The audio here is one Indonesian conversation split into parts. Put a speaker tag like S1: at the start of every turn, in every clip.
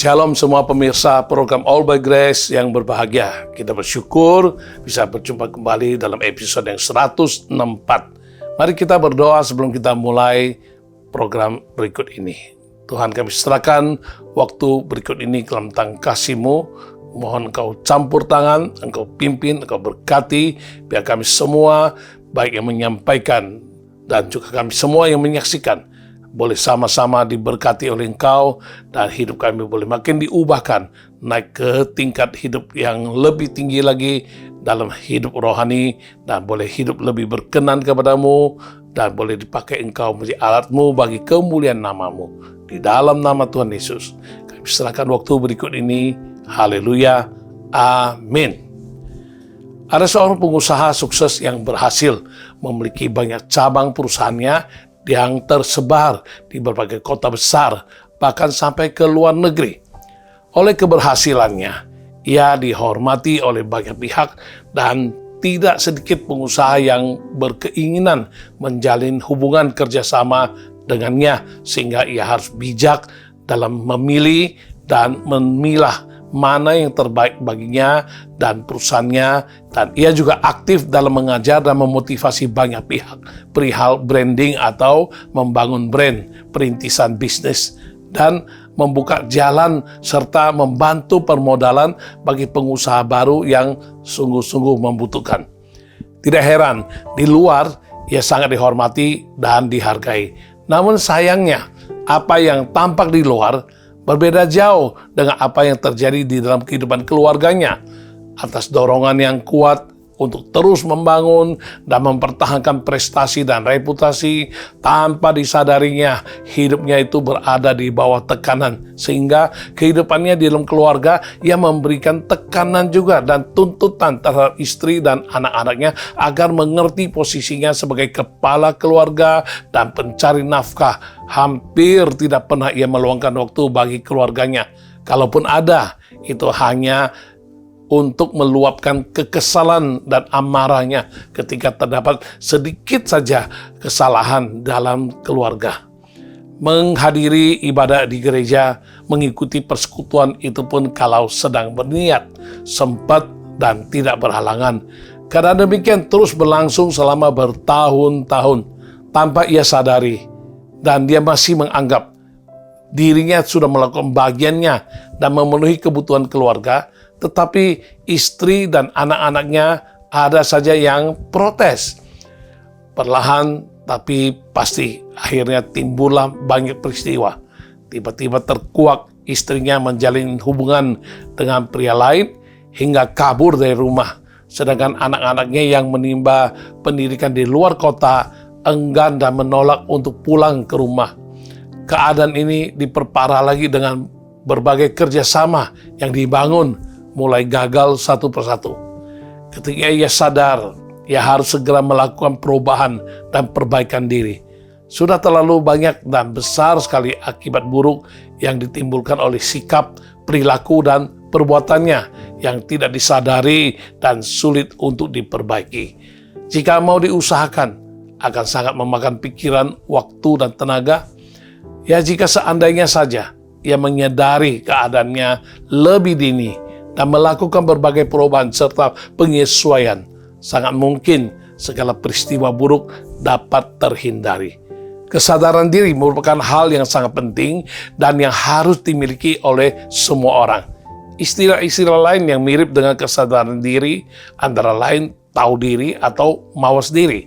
S1: Shalom semua pemirsa program All by Grace yang berbahagia. Kita bersyukur bisa berjumpa kembali dalam episode yang 164. Mari kita berdoa sebelum kita mulai program berikut ini. Tuhan, kami serahkan waktu berikut ini ke dalam tangan kasih-Mu. Mohon Engkau campur tangan, Engkau pimpin, Engkau berkati, biar kami semua, baik yang menyampaikan dan juga kami semua yang menyaksikan, boleh sama-sama diberkati oleh Engkau, dan hidup kami boleh makin diubahkan, naik ke tingkat hidup yang lebih tinggi lagi dalam hidup rohani, dan boleh hidup lebih berkenan kepadamu, dan boleh dipakai Engkau menjadi alat-Mu bagi kemuliaan nama-Mu. Di dalam nama Tuhan Yesus, kami serahkan waktu berikut ini. Haleluya. Amin. Ada seorang pengusaha sukses yang berhasil memiliki banyak cabang perusahaannya yang tersebar di berbagai kota besar, bahkan sampai ke luar negeri. Oleh keberhasilannya, ia dihormati oleh banyak pihak dan tidak sedikit pengusaha yang berkeinginan menjalin hubungan kerjasama dengannya, sehingga ia harus bijak dalam memilih dan memilah mana yang terbaik baginya dan perusahaannya, dan ia juga aktif dalam mengajar dan memotivasi banyak pihak perihal branding atau membangun brand, perintisan bisnis, dan membuka jalan serta membantu permodalan bagi pengusaha baru yang sungguh-sungguh membutuhkan. Tidak heran, di luar ia sangat dihormati dan dihargai. Namun sayangnya, apa yang tampak di luar berbeda jauh dengan apa yang terjadi di dalam kehidupan keluarganya. Atas dorongan yang kuat untuk terus membangun dan mempertahankan prestasi dan reputasi, tanpa disadarinya hidupnya itu berada di bawah tekanan, sehingga kehidupannya di dalam keluarga ia memberikan tekanan juga dan tuntutan terhadap istri dan anak-anaknya agar mengerti posisinya sebagai kepala keluarga dan pencari nafkah. Hampir tidak pernah ia meluangkan waktu bagi keluarganya. Kalaupun ada, itu hanya untuk meluapkan kekesalan dan amarahnya ketika terdapat sedikit saja kesalahan dalam keluarga. Menghadiri ibadah di gereja, mengikuti persekutuan itu pun kalau sedang berniat, sempat dan tidak berhalangan. Karena demikian terus berlangsung selama bertahun-tahun tanpa ia sadari, dan dia masih menganggap dirinya sudah melakukan bagiannya dan memenuhi kebutuhan keluarga. Tetapi istri dan anak-anaknya ada saja yang protes. Perlahan tapi pasti akhirnya timbullah banyak peristiwa. Tiba-tiba terkuak istrinya menjalin hubungan dengan pria lain hingga kabur dari rumah. Sedangkan anak-anaknya yang menimba pendidikan di luar kota enggan dan menolak untuk pulang ke rumah. Keadaan ini diperparah lagi dengan berbagai kerjasama yang dibangun mulai gagal satu persatu. Ketika ia sadar, ia harus segera melakukan perubahan dan perbaikan diri. Sudah terlalu banyak dan besar sekali akibat buruk yang ditimbulkan oleh sikap, perilaku, dan perbuatannya yang tidak disadari dan sulit untuk diperbaiki. Jika mau diusahakan, akan sangat memakan pikiran, waktu, dan tenaga. Ya, jika seandainya saja ia menyadari keadaannya lebih dini dan melakukan berbagai perubahan serta penyesuaian, sangat mungkin segala peristiwa buruk dapat terhindari. Kesadaran diri merupakan hal yang sangat penting dan yang harus dimiliki oleh semua orang. Istilah-istilah lain yang mirip dengan kesadaran diri antara lain tahu diri atau mawas diri.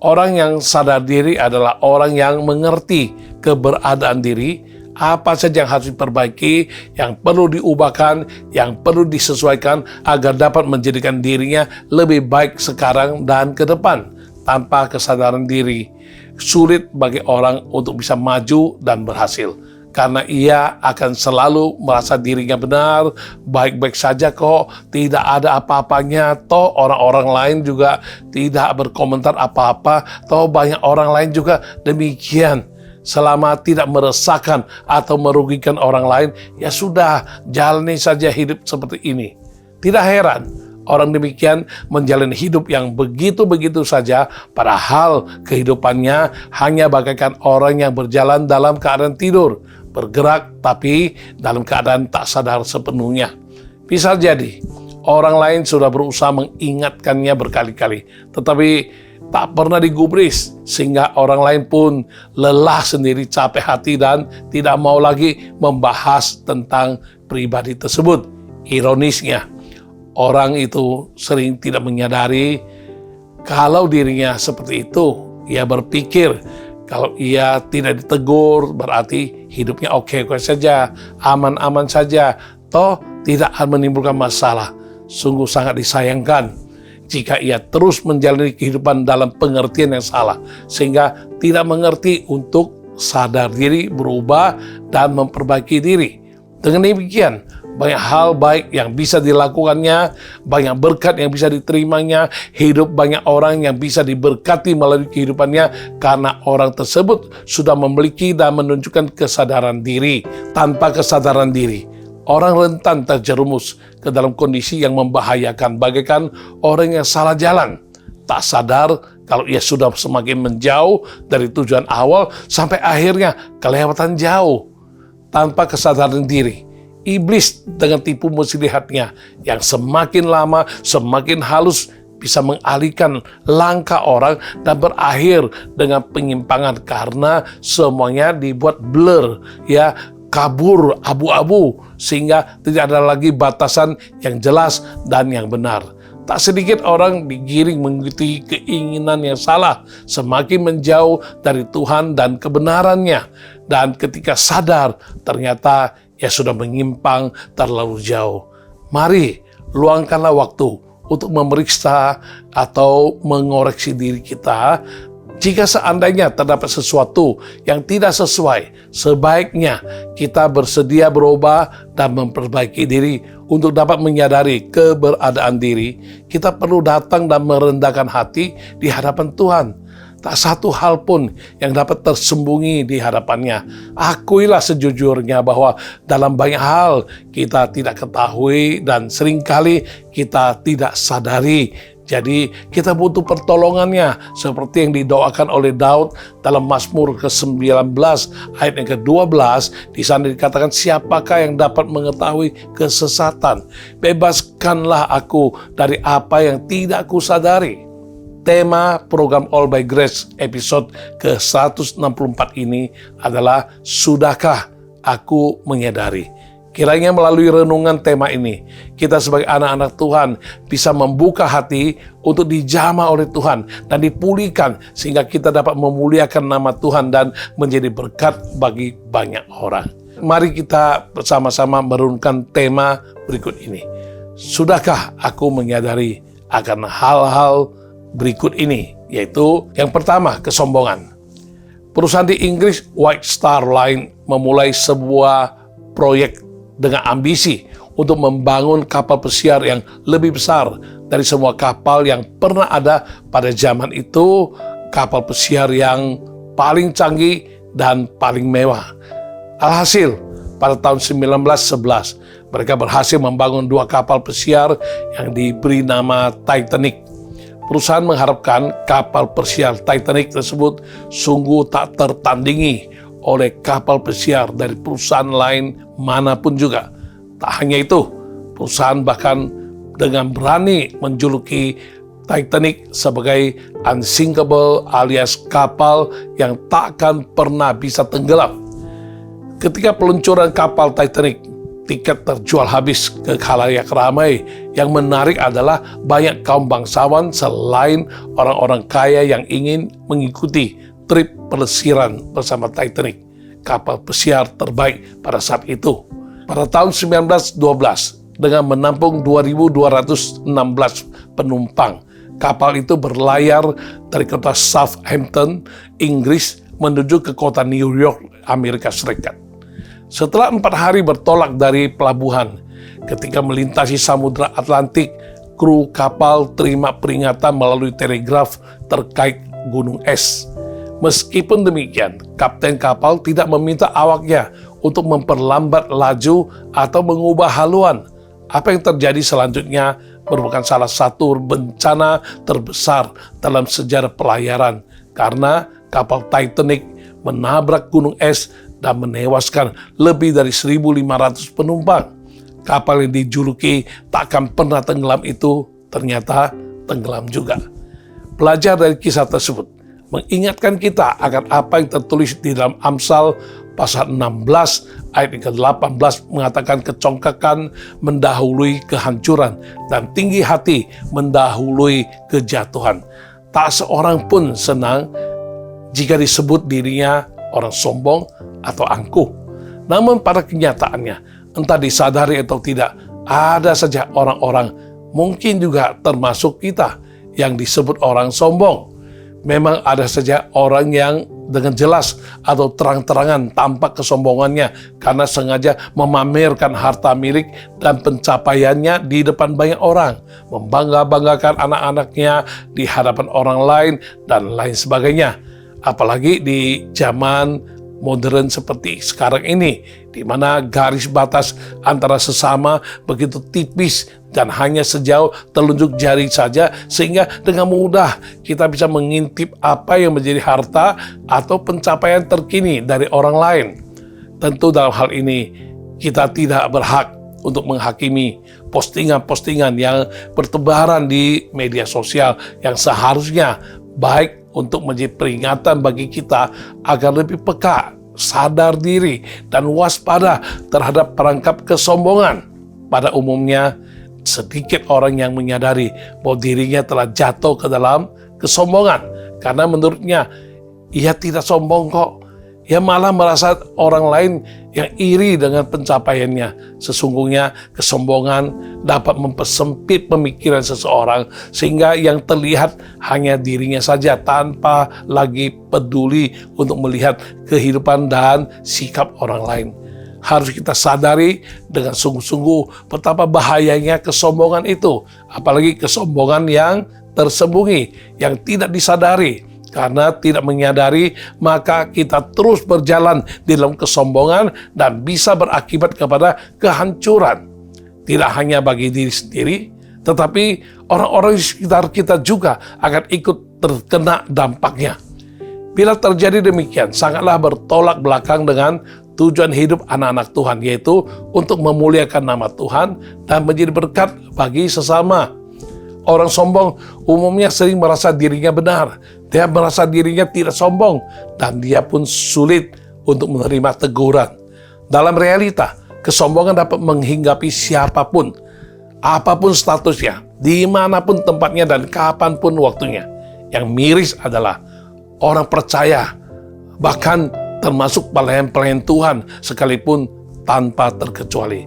S1: Orang yang sadar diri adalah orang yang mengerti keberadaan diri, apa saja yang harus diperbaiki, yang perlu diubahkan, yang perlu disesuaikan agar dapat menjadikan dirinya lebih baik sekarang dan ke depan. Tanpa kesadaran diri, sulit bagi orang untuk bisa maju dan berhasil. Karena ia akan selalu merasa dirinya benar, baik-baik saja kok, tidak ada apa-apanya, toh orang-orang lain juga tidak berkomentar apa-apa, toh banyak orang lain juga demikian. Selama tidak meresahkan atau merugikan orang lain, ya sudah, jalani saja hidup seperti ini. Tidak heran orang demikian menjalani hidup yang begitu-begitu saja, padahal kehidupannya hanya bagaikan orang yang berjalan dalam keadaan tidur. bergerak tapi dalam keadaan tak sadar sepenuhnya. Bisa jadi orang lain sudah berusaha mengingatkannya berkali-kali, tetapi tak pernah digubris, sehingga orang lain pun lelah sendiri, capek hati, dan tidak mau lagi membahas tentang pribadi tersebut. Ironisnya, orang itu sering tidak menyadari kalau dirinya seperti itu. Ia berpikir kalau ia tidak ditegur berarti hidupnya oke-oke saja, aman-aman saja, toh tidak akan menimbulkan masalah. Sungguh sangat disayangkan jika ia terus menjalani kehidupan dalam pengertian yang salah, sehingga tidak mengerti untuk sadar diri, berubah, dan memperbaiki diri. Dengan demikian, banyak hal baik yang bisa dilakukannya, banyak berkat yang bisa diterimanya, hidup banyak orang yang bisa diberkati melalui kehidupannya, karena orang tersebut sudah memiliki dan menunjukkan kesadaran diri. Tanpa kesadaran diri, orang rentan terjerumus ke dalam kondisi yang membahayakan, bagaikan orang yang salah jalan, tak sadar kalau ia sudah semakin menjauh dari tujuan awal sampai akhirnya kelewatan jauh. Tanpa kesadaran diri, iblis dengan tipu muslihatnya yang semakin lama semakin halus bisa mengalihkan langkah orang dan berakhir dengan penyimpangan, karena semuanya dibuat blur, ya, kabur, abu-abu, sehingga tidak ada lagi batasan yang jelas dan yang benar. Tak sedikit orang digiring mengikuti keinginan yang salah, semakin menjauh dari Tuhan dan kebenarannya. Dan ketika sadar, ternyata ia sudah menyimpang terlalu jauh. Mari, luangkanlah waktu untuk memeriksa atau mengoreksi diri kita. Jika seandainya terdapat sesuatu yang tidak sesuai, sebaiknya kita bersedia berubah dan memperbaiki diri. Untuk dapat menyadari keberadaan diri, kita perlu datang dan merendahkan hati di hadapan Tuhan. Tak satu hal pun yang dapat tersembunyi di hadapannya. Akuilah sejujurnya bahwa dalam banyak hal kita tidak ketahui dan seringkali kita tidak sadari. Jadi kita butuh pertolongannya, seperti yang didoakan oleh Daud dalam Mazmur ke-19 ayat yang ke-12. Di sana dikatakan, siapakah yang dapat mengetahui kesesatan? Bebaskanlah aku dari apa yang tidak kusadari. Tema program All by Grace episode ke-164 ini adalah Sudahkah Aku Menyadari? Kiranya melalui renungan tema ini, kita sebagai anak-anak Tuhan bisa membuka hati untuk dijamah oleh Tuhan dan dipulihkan, sehingga kita dapat memuliakan nama Tuhan dan menjadi berkat bagi banyak orang. Mari kita bersama-sama merenungkan tema berikut ini. Sudahkah aku menyadari akan hal-hal berikut ini? Yaitu yang pertama, kesombongan. Perusahaan di Inggris, White Star Line, memulai sebuah proyek dengan ambisi untuk membangun kapal pesiar yang lebih besar dari semua kapal yang pernah ada pada zaman itu, kapal pesiar yang paling canggih dan paling mewah. Alhasil, pada tahun 1911, mereka berhasil membangun 2 kapal pesiar yang diberi nama Titanic. Perusahaan mengharapkan kapal pesiar Titanic tersebut sungguh tak tertandingi oleh kapal pesiar dari perusahaan lain manapun juga. Tak hanya itu, perusahaan bahkan dengan berani menjuluki Titanic sebagai unsinkable, alias kapal yang takkan pernah bisa tenggelam. Ketika peluncuran kapal Titanic, tiket terjual habis ke khalayak ramai. Yang menarik adalah banyak kaum bangsawan selain orang-orang kaya yang ingin mengikuti trip pelesiran bersama Titanic, kapal pesiar terbaik pada saat itu. Pada tahun 1912, dengan menampung 2.216 penumpang, kapal itu berlayar dari kota Southampton, Inggris, menuju ke kota New York, Amerika Serikat. Setelah 4 hari bertolak dari pelabuhan, ketika melintasi Samudra Atlantik, kru kapal terima peringatan melalui telegraf terkait gunung es. Meskipun demikian, kapten kapal tidak meminta awaknya untuk memperlambat laju atau mengubah haluan. Apa yang terjadi selanjutnya merupakan salah satu bencana terbesar dalam sejarah pelayaran, karena kapal Titanic menabrak gunung es dan menewaskan lebih dari 1.500 penumpang. Kapal yang dijuluki tak akan pernah tenggelam itu ternyata tenggelam juga. Belajar dari kisah tersebut mengingatkan kita akan apa yang tertulis di dalam Amsal pasal 16 ayat ke-18 mengatakan kecongkakan mendahului kehancuran dan tinggi hati mendahului kejatuhan. Tak seorang pun senang jika disebut dirinya orang sombong atau angkuh. Namun pada kenyataannya, entah disadari atau tidak, ada saja orang-orang, mungkin juga termasuk kita, yang disebut orang sombong. Memang ada saja orang yang dengan jelas atau terang-terangan tampak kesombongannya karena sengaja memamerkan harta milik dan pencapaiannya di depan banyak orang, membangga-banggakan anak-anaknya di hadapan orang lain, dan lain sebagainya. Apalagi di zaman modern seperti sekarang ini, di mana garis batas antara sesama begitu tipis dan hanya sejauh telunjuk jari saja, sehingga dengan mudah kita bisa mengintip apa yang menjadi harta atau pencapaian terkini dari orang lain. Tentu dalam hal ini kita tidak berhak untuk menghakimi postingan-postingan yang bertebaran di media sosial yang seharusnya baik untuk menjadi peringatan bagi kita agar lebih peka, sadar diri, dan waspada terhadap perangkap kesombongan. Pada umumnya, sedikit orang yang menyadari bahwa dirinya telah jatuh ke dalam kesombongan, karena menurutnya ia tidak sombong kok. Ia malah merasa orang lain yang iri dengan pencapaiannya. Sesungguhnya kesombongan dapat mempersempit pemikiran seseorang sehingga yang terlihat hanya dirinya saja tanpa lagi peduli untuk melihat kehidupan dan sikap orang lain. Harus kita sadari dengan sungguh-sungguh betapa bahayanya kesombongan itu, apalagi kesombongan yang tersembunyi, yang tidak disadari. Karena tidak menyadari, maka kita terus berjalan di dalam kesombongan dan bisa berakibat kepada kehancuran. Tidak hanya bagi diri sendiri, tetapi orang-orang di sekitar kita juga akan ikut terkena dampaknya. Bila terjadi demikian, sangatlah bertolak belakang dengan tujuan hidup anak-anak Tuhan, yaitu untuk memuliakan nama Tuhan dan menjadi berkat bagi sesama. Orang sombong umumnya sering merasa dirinya benar. Dia merasa dirinya tidak sombong, dan dia pun sulit untuk menerima teguran. Dalam realita, kesombongan dapat menghinggapi siapapun, apapun statusnya, dimanapun tempatnya, dan kapanpun waktunya. Yang miris adalah orang percaya, bahkan termasuk pelayan-pelayan Tuhan, sekalipun tanpa terkecuali.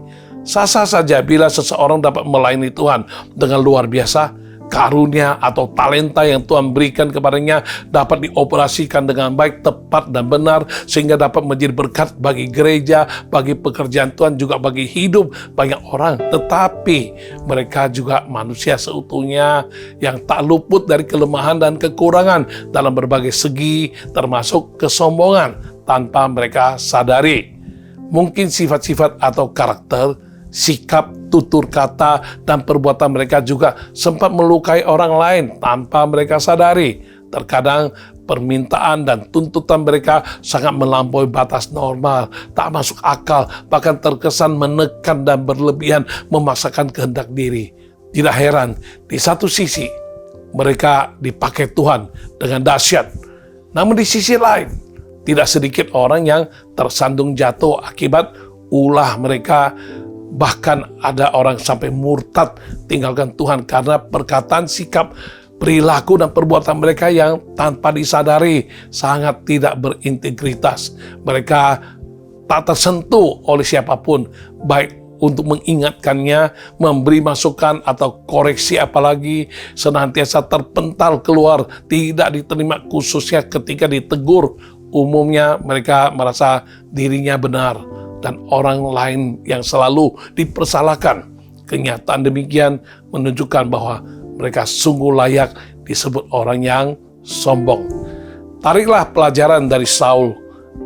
S1: Sah-sah saja bila seseorang dapat melayani Tuhan dengan luar biasa, karunia atau talenta yang Tuhan berikan kepadanya dapat dioperasikan dengan baik, tepat, dan benar, sehingga dapat menjadi berkat bagi gereja, bagi pekerjaan Tuhan, juga bagi hidup banyak orang. Tetapi mereka juga manusia seutuhnya yang tak luput dari kelemahan dan kekurangan dalam berbagai segi, termasuk kesombongan, tanpa mereka sadari. Mungkin sifat-sifat atau karakter, sikap, tutur kata, dan perbuatan mereka juga sempat melukai orang lain tanpa mereka sadari. Terkadang permintaan dan tuntutan mereka sangat melampaui batas normal, tak masuk akal, bahkan terkesan menekan dan berlebihan memaksakan kehendak diri. Tidak heran, di satu sisi mereka dipakai Tuhan dengan dahsyat, namun di sisi lain tidak sedikit orang yang tersandung jatuh akibat ulah mereka. Bahkan ada orang sampai murtad tinggalkan Tuhan karena perkataan, sikap, perilaku, dan perbuatan mereka yang tanpa disadari sangat tidak berintegritas. Mereka tak tersentuh oleh siapapun, baik untuk mengingatkannya, memberi masukan, atau koreksi, apalagi senantiasa terpental keluar, tidak diterima, khususnya ketika ditegur. Umumnya mereka merasa dirinya benar dan orang lain yang selalu dipersalahkan. Kenyataan demikian menunjukkan bahwa mereka sungguh layak disebut orang yang sombong. Tariklah pelajaran dari Saul,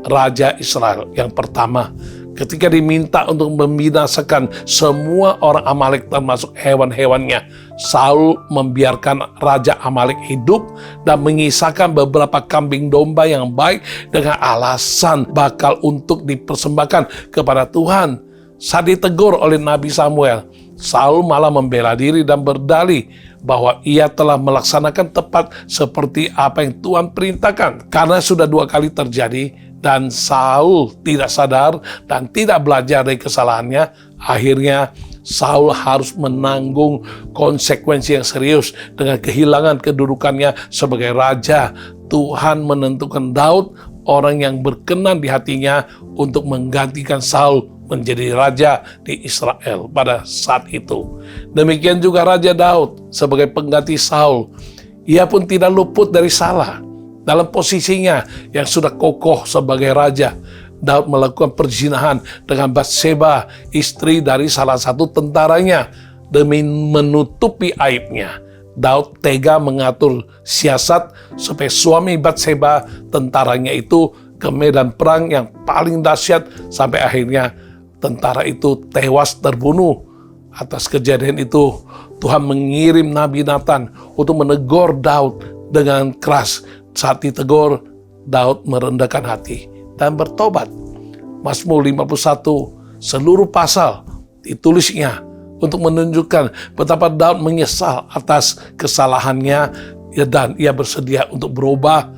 S1: Raja Israel yang pertama, ketika diminta untuk membinasakan semua orang Amalek termasuk hewan-hewannya, Saul membiarkan Raja Amalek hidup dan mengisahkan beberapa kambing domba yang baik dengan alasan bakal untuk dipersembahkan kepada Tuhan. Saat ditegur oleh Nabi Samuel, Saul malah membela diri dan berdalih bahwa ia telah melaksanakan tepat seperti apa yang Tuhan perintahkan. Karena sudah 2 kali terjadi dan Saul tidak sadar dan tidak belajar dari kesalahannya, akhirnya Saul harus menanggung konsekuensi yang serius dengan kehilangan kedudukannya sebagai raja. Tuhan menentukan Daud, orang yang berkenan di hatinya, untuk menggantikan Saul menjadi raja di Israel pada saat itu. Demikian juga Raja Daud sebagai pengganti Saul. Ia pun tidak luput dari salah. Dalam posisinya yang sudah kokoh sebagai raja, Daud melakukan perzinahan dengan Batseba, istri dari salah satu tentaranya. Demi menutupi aibnya, Daud tega mengatur siasat supaya suami Batseba, tentaranya itu, ke medan perang yang paling dahsyat sampai akhirnya tentara itu tewas terbunuh. Atas kejadian itu, Tuhan mengirim Nabi Nathan untuk menegur Daud dengan keras. Saat ditegur, Daud merendahkan hati dan bertobat. Mazmur 51, seluruh pasal ditulisnya untuk menunjukkan betapa Daud menyesal atas kesalahannya dan ia bersedia untuk berubah.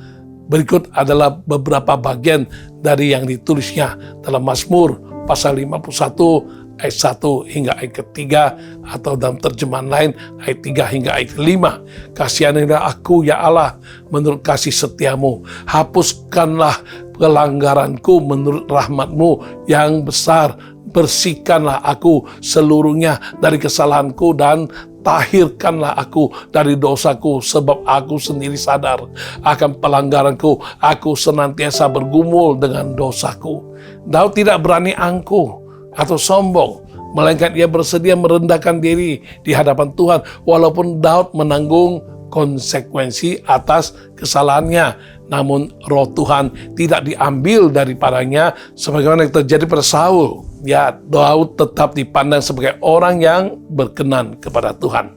S1: Berikut adalah beberapa bagian dari yang ditulisnya dalam Mazmur pasal 51 ayat 1 hingga ayat ketiga, atau dalam terjemahan lain ayat 3 hingga ayat 5. Kasihanilah aku ya Allah menurut kasih setiamu, hapuskanlah pelanggaranku menurut rahmatmu yang besar, bersihkanlah aku seluruhnya dari kesalahanku dan tahirkanlah aku dari dosaku, sebab aku sendiri sadar akan pelanggaranku, aku senantiasa bergumul dengan dosaku. Daud tidak berani angkuh atau sombong, melainkan ia bersedia merendahkan diri di hadapan Tuhan, walaupun Daud menanggung konsekuensi atas kesalahannya. Namun roh Tuhan tidak diambil daripadanya sebagaimana yang terjadi pada Saul. Ya, Daud tetap dipandang sebagai orang yang berkenan kepada Tuhan.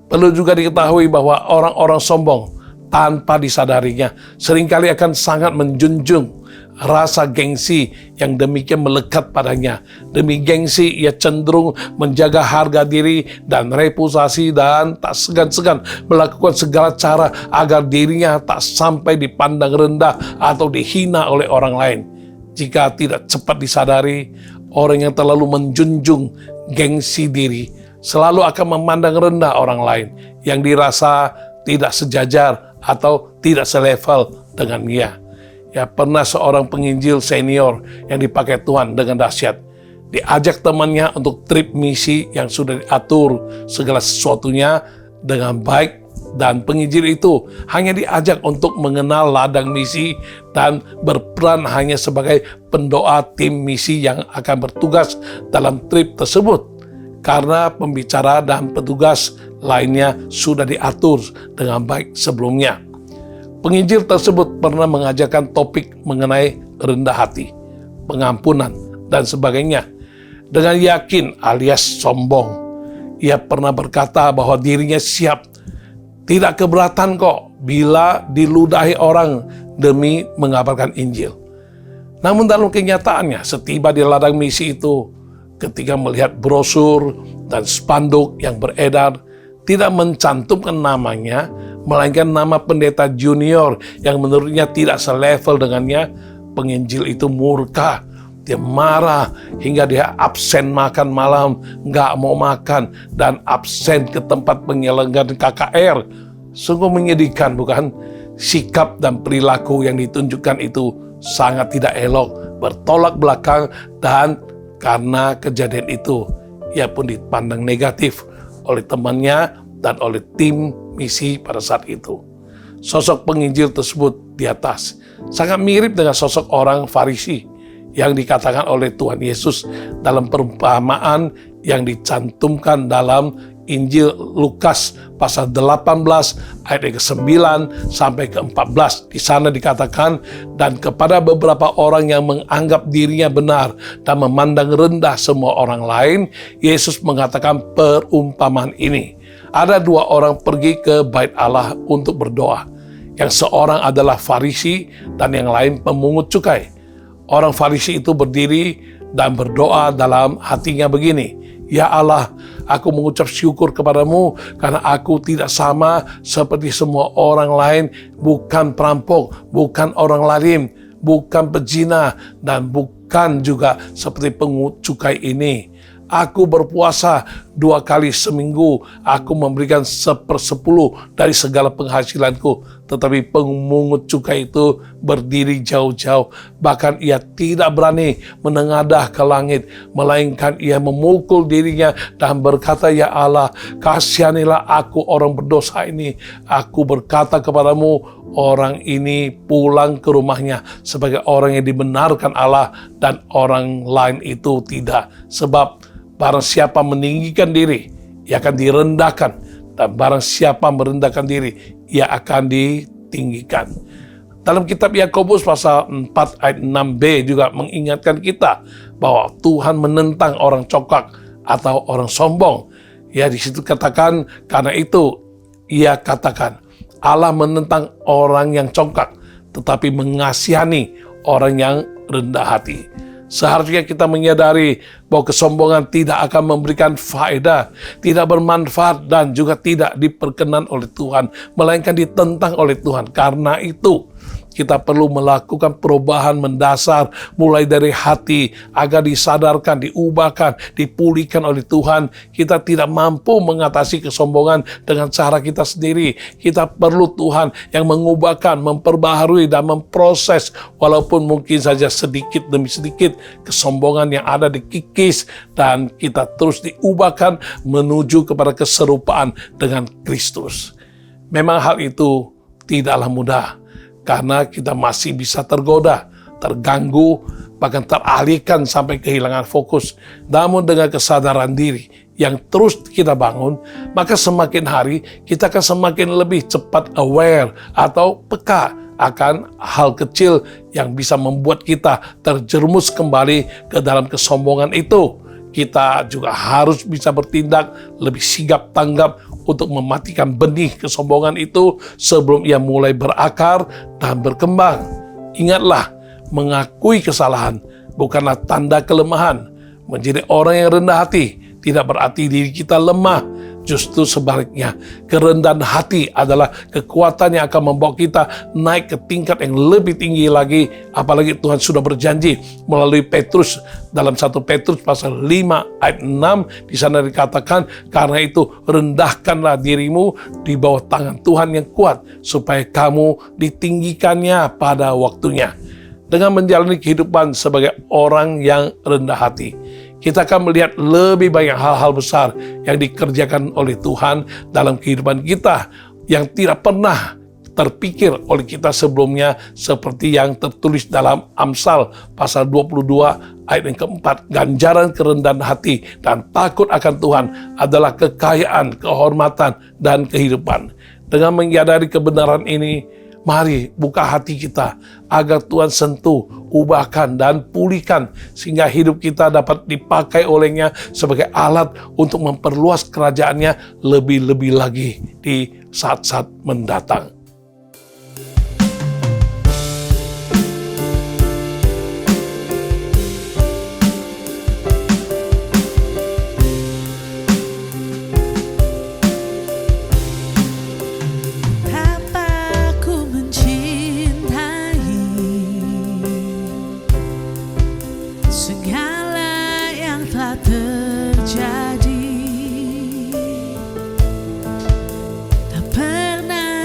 S1: Perlu juga diketahui bahwa orang-orang sombong tanpa disadarinya seringkali akan sangat menjunjung rasa gengsi yang demikian melekat padanya. Demi gengsi, ia cenderung menjaga harga diri dan reputasi dan tak segan-segan melakukan segala cara agar dirinya tak sampai dipandang rendah atau dihina oleh orang lain. Jika tidak cepat disadari, orang yang terlalu menjunjung gengsi diri selalu akan memandang rendah orang lain yang dirasa tidak sejajar atau tidak selevel dengan dia. Ya, pernah seorang penginjil senior yang dipakai Tuhan dengan dahsyat diajak temannya untuk trip misi yang sudah diatur segala sesuatunya dengan baik, dan penginjil itu hanya diajak untuk mengenal ladang misi dan berperan hanya sebagai pendoa tim misi yang akan bertugas dalam trip tersebut, karena pembicara dan petugas lainnya sudah diatur dengan baik sebelumnya. Penginjil tersebut pernah mengajarkan topik mengenai rendah hati, pengampunan, dan sebagainya. Dengan yakin alias sombong, ia pernah berkata bahwa dirinya siap, tidak keberatan kok bila diludahi orang demi mengabarkan Injil. Namun dalam kenyataannya, setiba di ladang misi itu, ketika melihat brosur dan spanduk yang beredar, tidak mencantumkan namanya, melainkan nama pendeta junior yang menurutnya tidak selevel dengannya, penginjil itu murka. Dia marah hingga dia absen makan malam, nggak mau makan, dan absen ke tempat penyelenggaraan KKR. Sungguh menyedihkan, bukan? Sikap dan perilaku yang ditunjukkan itu sangat tidak elok, bertolak belakang, dan karena kejadian itu, ia pun dipandang negatif oleh temannya dan oleh tim misi pada saat itu. Sosok penginjil tersebut di atas sangat mirip dengan sosok orang Farisi yang dikatakan oleh Tuhan Yesus dalam perumpamaan yang dicantumkan dalam Injil Lukas pasal 18 ayat yang ke-9 sampai ke-14. Di sana dikatakan, dan kepada beberapa orang yang menganggap dirinya benar dan memandang rendah semua orang lain, Yesus mengatakan perumpamaan ini. Ada dua orang pergi ke bait Allah untuk berdoa. Yang seorang adalah Farisi dan yang lain pemungut cukai. Orang Farisi itu berdiri dan berdoa dalam hatinya begini, "Ya Allah, aku mengucap syukur kepadamu karena aku tidak sama seperti semua orang lain, bukan perampok, bukan orang zalim, bukan pezina, dan bukan juga seperti pungut cukai ini. Aku berpuasa 2 kali seminggu, aku memberikan 1/10 dari segala penghasilanku." Tetapi pemungut cukai itu berdiri jauh-jauh, bahkan ia tidak berani menengadah ke langit, melainkan ia memukul dirinya dan berkata, "Ya Allah, kasihanilah aku orang berdosa ini." Aku berkata kepadamu, orang ini pulang ke rumahnya sebagai orang yang dibenarkan Allah, dan orang lain itu tidak. Sebab barang siapa meninggikan diri, ia akan direndahkan, dan barang siapa merendahkan diri, ia akan ditinggikan. Dalam kitab Yakobus pasal 4 ayat 6b juga mengingatkan kita bahwa Tuhan menentang orang congkak atau orang sombong. Ya, di situ katakan, karena itu ia katakan, Allah menentang orang yang congkak, tetapi mengasihani orang yang rendah hati. Seharusnya kita menyadari bahwa kesombongan tidak akan memberikan faedah, tidak bermanfaat, dan juga tidak diperkenan oleh Tuhan, melainkan ditentang oleh Tuhan. Karena itu, kita perlu melakukan perubahan mendasar mulai dari hati agar disadarkan, diubahkan, dipulihkan oleh Tuhan. Kita tidak mampu mengatasi kesombongan dengan cara kita sendiri. Kita perlu Tuhan yang mengubahkan, memperbaharui, dan memproses walaupun mungkin saja sedikit demi sedikit kesombongan yang ada dikikis, dan kita terus diubahkan menuju kepada keserupaan dengan Kristus. Memang hal itu tidaklah mudah, karena kita masih bisa tergoda, terganggu, bahkan teralihkan sampai kehilangan fokus. Namun dengan kesadaran diri yang terus kita bangun, maka semakin hari kita akan semakin lebih cepat aware atau peka akan hal kecil yang bisa membuat kita terjerumus kembali ke dalam kesombongan itu. Kita juga harus bisa bertindak lebih sigap tanggap untuk mematikan benih kesombongan itu sebelum ia mulai berakar dan berkembang. Ingatlah, mengakui kesalahan bukanlah tanda kelemahan. Menjadi orang yang rendah hati tidak berarti diri kita lemah. Justru sebaliknya, kerendahan hati adalah kekuatan yang akan membawa kita naik ke tingkat yang lebih tinggi lagi. Apalagi Tuhan sudah berjanji melalui Petrus dalam 1 Petrus pasal 5 ayat 6. Di sana dikatakan, karena itu rendahkanlah dirimu di bawah tangan Tuhan yang kuat, supaya kamu ditinggikannya pada waktunya. Dengan menjalani kehidupan sebagai orang yang rendah hati, kita akan melihat lebih banyak hal-hal besar yang dikerjakan oleh Tuhan dalam kehidupan kita yang tidak pernah terpikir oleh kita sebelumnya, seperti yang tertulis dalam Amsal pasal 22 ayat yang keempat. Ganjaran kerendahan hati dan takut akan Tuhan adalah kekayaan, kehormatan, dan kehidupan. Dengan menyadari kebenaran ini, mari buka hati kita agar Tuhan sentuh, ubahkan, dan pulihkan sehingga hidup kita dapat dipakai olehnya sebagai alat untuk memperluas kerajaannya lebih-lebih lagi di saat-saat mendatang.
S2: Tak pernah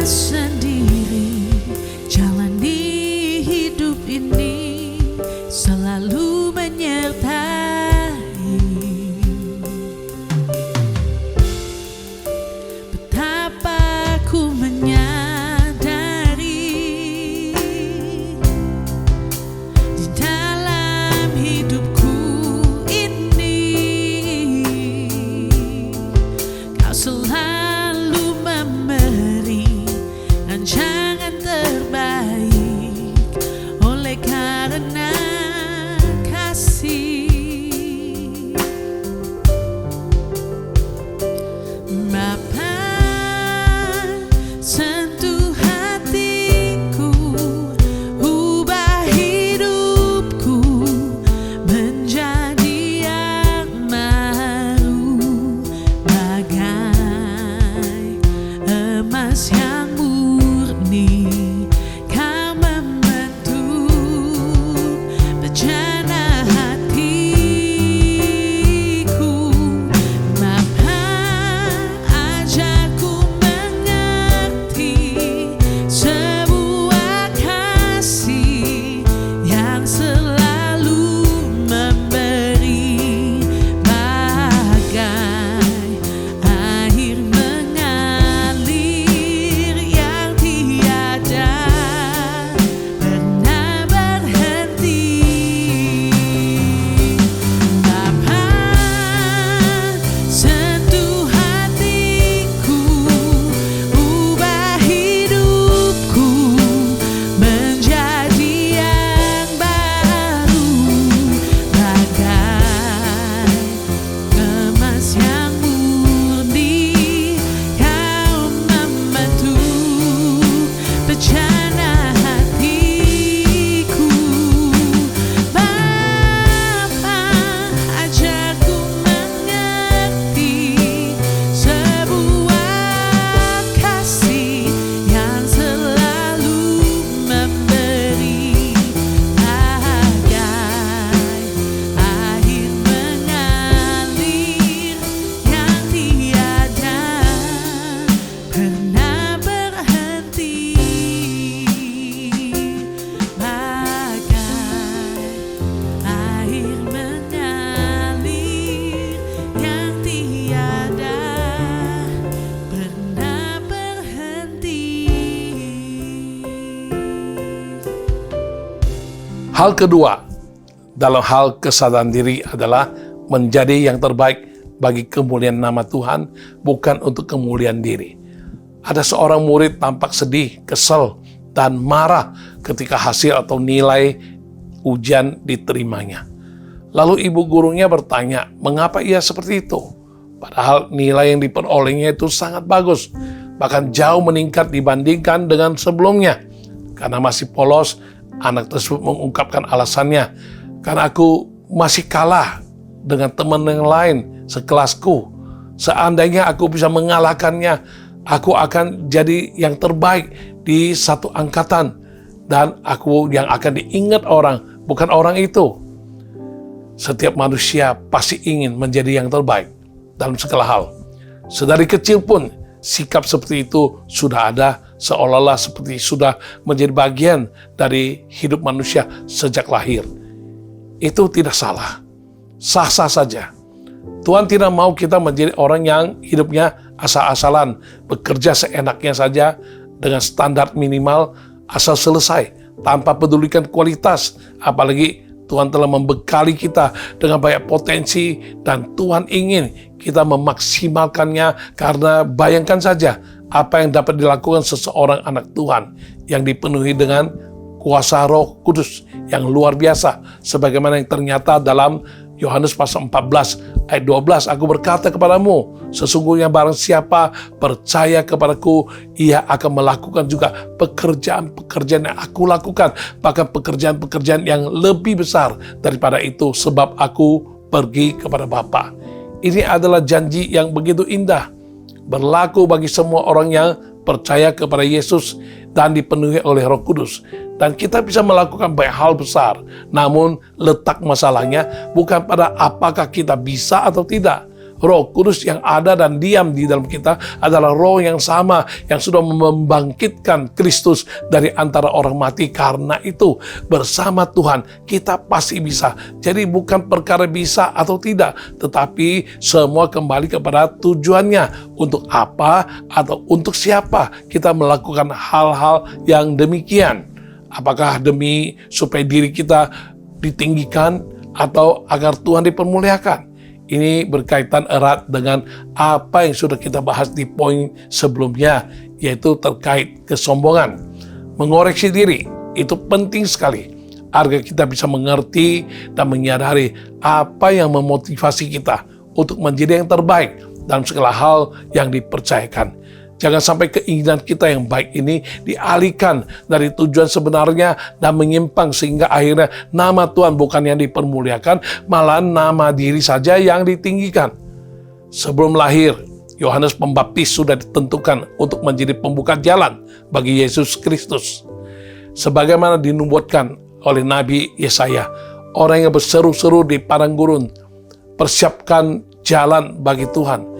S1: Hal kedua, dalam hal kesadaran diri adalah menjadi yang terbaik bagi kemuliaan nama Tuhan, bukan untuk kemuliaan diri. Ada seorang murid tampak sedih, kesal, dan marah ketika hasil atau nilai ujian diterimanya. Lalu ibu gurunya bertanya, mengapa ia seperti itu? Padahal nilai yang diperolehnya itu sangat bagus, bahkan jauh meningkat dibandingkan dengan sebelumnya. Karena masih polos, anak tersebut mengungkapkan alasannya, karena aku masih kalah dengan teman yang lain sekelasku. Seandainya aku bisa mengalahkannya, aku akan jadi yang terbaik di satu angkatan. Dan aku yang akan diingat orang, bukan orang itu. Setiap manusia pasti ingin menjadi yang terbaik dalam segala hal. Sedari kecil pun, sikap seperti itu sudah ada, seolah-olah seperti sudah menjadi bagian dari hidup manusia sejak lahir. Itu tidak salah, sah-sah saja. Tuhan tidak mau kita menjadi orang yang hidupnya asal-asalan, bekerja seenaknya saja dengan standar minimal, asal selesai, tanpa pedulikan kualitas. Apalagi Tuhan telah membekali kita dengan banyak potensi dan Tuhan ingin kita memaksimalkannya, karena bayangkan saja apa yang dapat dilakukan seseorang anak Tuhan yang dipenuhi dengan kuasa Roh Kudus yang luar biasa, sebagaimana yang ternyata dalam Yohanes pasal 14 ayat 12, aku berkata kepadamu, sesungguhnya barang siapa percaya kepadaku, ia akan melakukan juga pekerjaan-pekerjaan yang aku lakukan, bahkan pekerjaan-pekerjaan yang lebih besar daripada itu, sebab aku pergi kepada Bapa. Ini adalah janji yang begitu indah, berlaku bagi semua orang yang percaya kepada Yesus dan dipenuhi oleh Roh Kudus. Dan kita bisa melakukan banyak hal besar. Namun letak masalahnya bukan pada apakah kita bisa atau tidak. Roh Kudus yang ada dan diam di dalam kita adalah roh yang sama yang sudah membangkitkan Kristus dari antara orang mati. Karena itu bersama Tuhan kita pasti bisa. Jadi bukan perkara bisa atau tidak, tetapi semua kembali kepada tujuannya. Untuk apa atau untuk siapa kita melakukan hal-hal yang demikian. Apakah demi supaya diri kita ditinggikan atau agar Tuhan dipermuliakan? Ini berkaitan erat dengan apa yang sudah kita bahas di poin sebelumnya, yaitu terkait kesombongan. Mengoreksi diri itu penting sekali agar kita bisa mengerti dan menyadari apa yang memotivasi kita untuk menjadi yang terbaik dalam segala hal yang dipercayakan. Jangan sampai keinginan kita yang baik ini dialihkan dari tujuan sebenarnya dan menyimpang sehingga akhirnya nama Tuhan bukan yang dipermuliakan, malah nama diri saja yang ditinggikan. Sebelum lahir, Yohanes Pembaptis sudah ditentukan untuk menjadi pembuka jalan bagi Yesus Kristus. Sebagaimana dinubuatkan oleh Nabi Yesaya, orang yang berseru-seru di padang gurun, persiapkan jalan bagi Tuhan.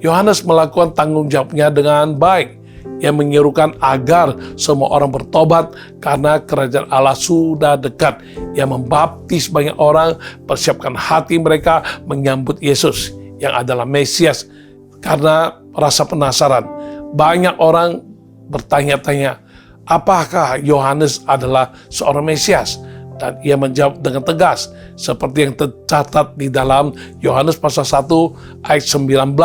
S1: Yohanes melakukan tanggung jawabnya dengan baik. Ia menyerukan agar semua orang bertobat karena kerajaan Allah sudah dekat. Ia membaptis banyak orang, persiapkan hati mereka menyambut Yesus yang adalah Mesias. Karena rasa penasaran, banyak orang bertanya-tanya, apakah Yohanes adalah seorang Mesias? Dan ia menjawab dengan tegas, seperti yang tercatat di dalam Yohanes pasal 1 ayat 19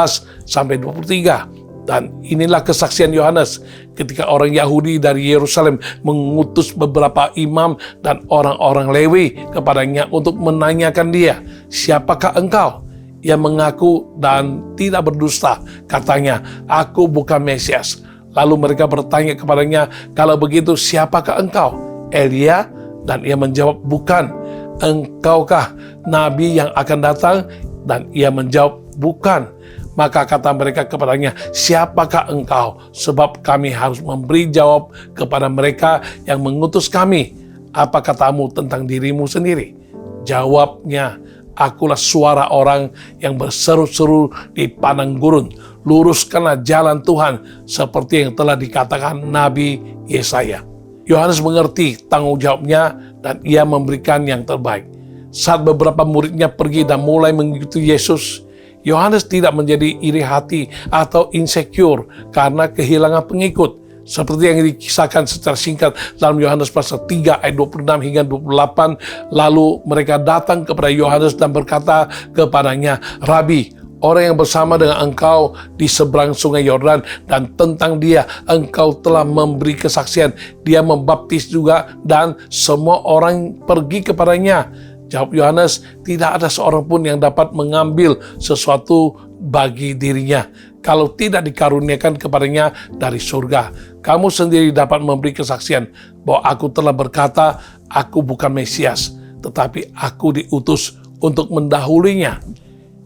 S1: sampai 23. Dan inilah kesaksian Yohanes ketika orang Yahudi dari Yerusalem mengutus beberapa imam dan orang-orang Lewi kepadanya untuk menanyakan dia, siapakah engkau? Ia mengaku dan tidak berdusta, katanya, aku bukan Mesias. Lalu mereka bertanya kepadanya, kalau begitu siapakah engkau? Elia? Dan ia menjawab, bukan. Engkaukah nabi yang akan datang? Dan ia menjawab, bukan. Maka kata mereka kepadanya, siapakah engkau? Sebab kami harus memberi jawab kepada mereka yang mengutus kami. Apa katamu tentang dirimu sendiri? Jawabnya, akulah suara orang yang berseru-seru di padang gurun. Luruskanlah jalan Tuhan seperti yang telah dikatakan Nabi Yesaya. Yohanes mengerti tanggung jawabnya dan ia memberikan yang terbaik. Saat beberapa muridnya pergi dan mulai mengikuti Yesus, Yohanes tidak menjadi iri hati atau insecure karena kehilangan pengikut. Seperti yang dikisahkan secara singkat dalam Yohanes pasal 3 ayat 26 hingga 28. Lalu mereka datang kepada Yohanes dan berkata kepadanya, "Rabi, orang yang bersama dengan engkau di seberang sungai Yordan, dan tentang dia engkau telah memberi kesaksian. Dia membaptis juga dan semua orang pergi kepadanya." Jawab Yohanes, "Tidak ada seorang pun yang dapat mengambil sesuatu bagi dirinya kalau tidak dikaruniakan kepadanya dari surga. Kamu sendiri dapat memberi kesaksian bahwa aku telah berkata, aku bukan Mesias, tetapi aku diutus untuk mendahulinya."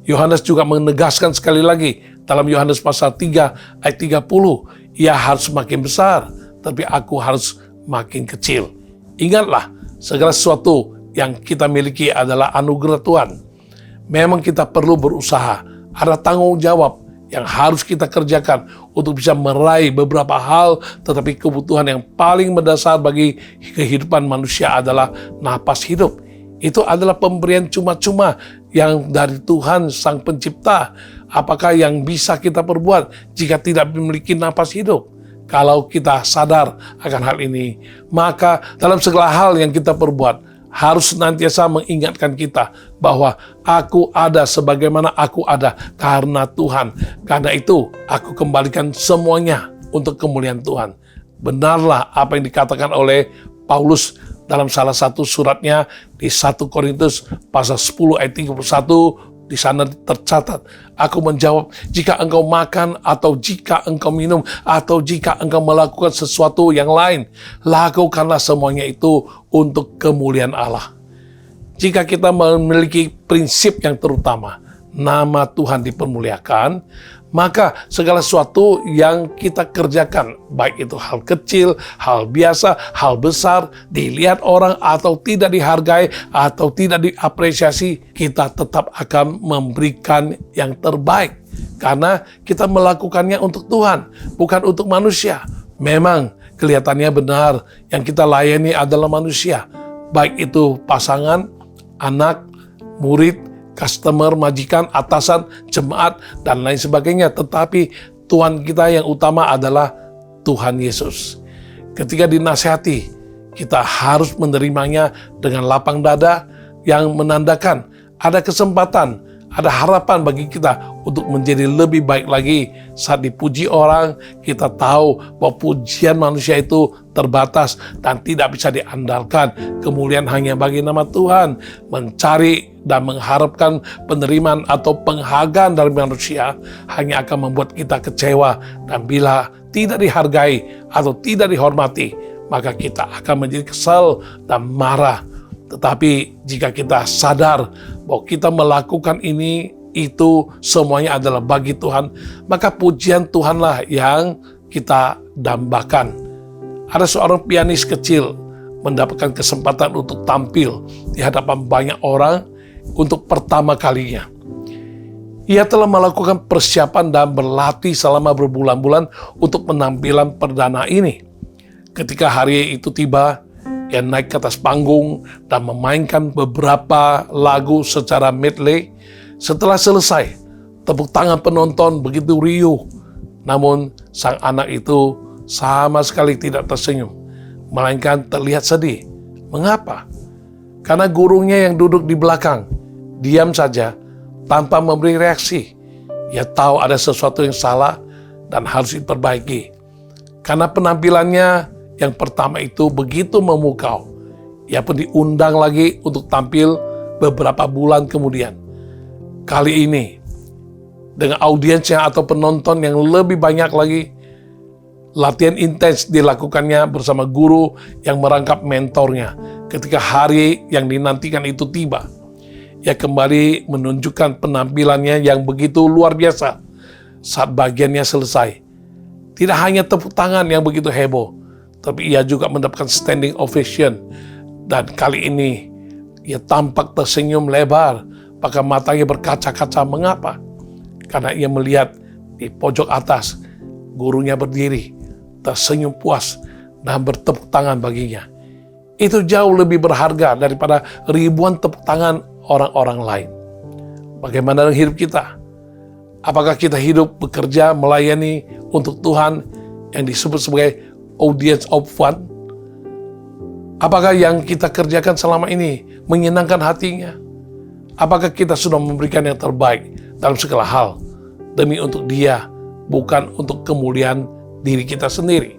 S1: Yohanes juga menegaskan sekali lagi dalam Yohanes pasal 3 ayat 30, "Ia harus makin besar, tapi aku harus makin kecil." Ingatlah, segala sesuatu yang kita miliki adalah anugerah Tuhan. Memang kita perlu berusaha, ada tanggung jawab yang harus kita kerjakan untuk bisa meraih beberapa hal, tetapi kebutuhan yang paling mendasar bagi kehidupan manusia adalah napas hidup. Itu adalah pemberian cuma-cuma yang dari Tuhan Sang Pencipta. Apakah yang bisa kita perbuat jika tidak memiliki napas hidup? Kalau kita sadar akan hal ini, maka dalam segala hal yang kita perbuat, harus senantiasa mengingatkan kita bahwa aku ada sebagaimana aku ada karena Tuhan. Karena itu, aku kembalikan semuanya untuk kemuliaan Tuhan. Benarlah apa yang dikatakan oleh Paulus dalam salah satu suratnya di 1 Korintus pasal 10 ayat 31. Di sana tercatat, "Aku menjawab, jika engkau makan atau jika engkau minum atau jika engkau melakukan sesuatu yang lain, lakukanlah semuanya itu untuk kemuliaan Allah." Jika kita memiliki prinsip yang terutama, nama Tuhan dipermuliakan, maka segala sesuatu yang kita kerjakan, baik itu hal kecil, hal biasa, hal besar, dilihat orang atau tidak dihargai atau tidak diapresiasi, kita tetap akan memberikan yang terbaik. Karena kita melakukannya untuk Tuhan, bukan untuk manusia. Memang kelihatannya benar yang kita layani adalah manusia, baik itu pasangan, anak, murid, customer, majikan, atasan, jemaat, dan lain sebagainya. Tetapi Tuhan kita yang utama adalah Tuhan Yesus. Ketika dinasihati, kita harus menerimanya dengan lapang dada yang menandakan ada kesempatan, ada harapan bagi kita untuk menjadi lebih baik lagi. Saat dipuji orang, kita tahu bahwa pujian manusia itu terbatas dan tidak bisa diandalkan. Kemuliaan hanya bagi nama Tuhan. Mencari dan mengharapkan penerimaan atau penghargaan dari manusia hanya akan membuat kita kecewa. Dan bila tidak dihargai atau tidak dihormati, maka kita akan menjadi kesal dan marah. Tetapi jika kita sadar bahwa kita melakukan ini, itu semuanya adalah bagi Tuhan, maka pujian Tuhanlah yang kita dambakan. Ada seorang pianis kecil mendapatkan kesempatan untuk tampil di hadapan banyak orang untuk pertama kalinya. Ia telah melakukan persiapan dan berlatih selama berbulan-bulan untuk penampilan perdana ini. Ketika hari itu tiba, ia naik ke atas panggung dan memainkan beberapa lagu secara medley. Setelah selesai, tepuk tangan penonton begitu riuh. Namun sang anak itu sama sekali tidak tersenyum, melainkan terlihat sedih. Mengapa? Karena gurunya yang duduk di belakang diam saja tanpa memberi reaksi. Ia tahu ada sesuatu yang salah dan harus diperbaiki. Karena penampilannya yang pertama itu begitu memukau, ia pun diundang lagi untuk tampil beberapa bulan kemudian. Kali ini, dengan audiensnya atau penonton yang lebih banyak lagi, latihan intens dilakukannya bersama guru yang merangkap mentornya. Ketika hari yang dinantikan itu tiba, ia kembali menunjukkan penampilannya yang begitu luar biasa. Saat bagiannya selesai, tidak hanya tepuk tangan yang begitu heboh, tapi ia juga mendapatkan standing ovation. Dan kali ini ia tampak tersenyum lebar, bahkan matanya berkaca-kaca. Mengapa? Karena ia melihat di pojok atas gurunya berdiri, tersenyum puas dan bertepuk tangan baginya. Itu jauh lebih berharga daripada ribuan tepuk tangan orang-orang lain. Bagaimana dengan hidup kita? Apakah kita hidup bekerja melayani untuk Tuhan yang disebut sebagai audience of one? Apakah yang kita kerjakan selama ini menyenangkan hatinya? Apakah kita sudah memberikan yang terbaik dalam segala hal demi untuk Dia, bukan untuk kemuliaan diri kita sendiri?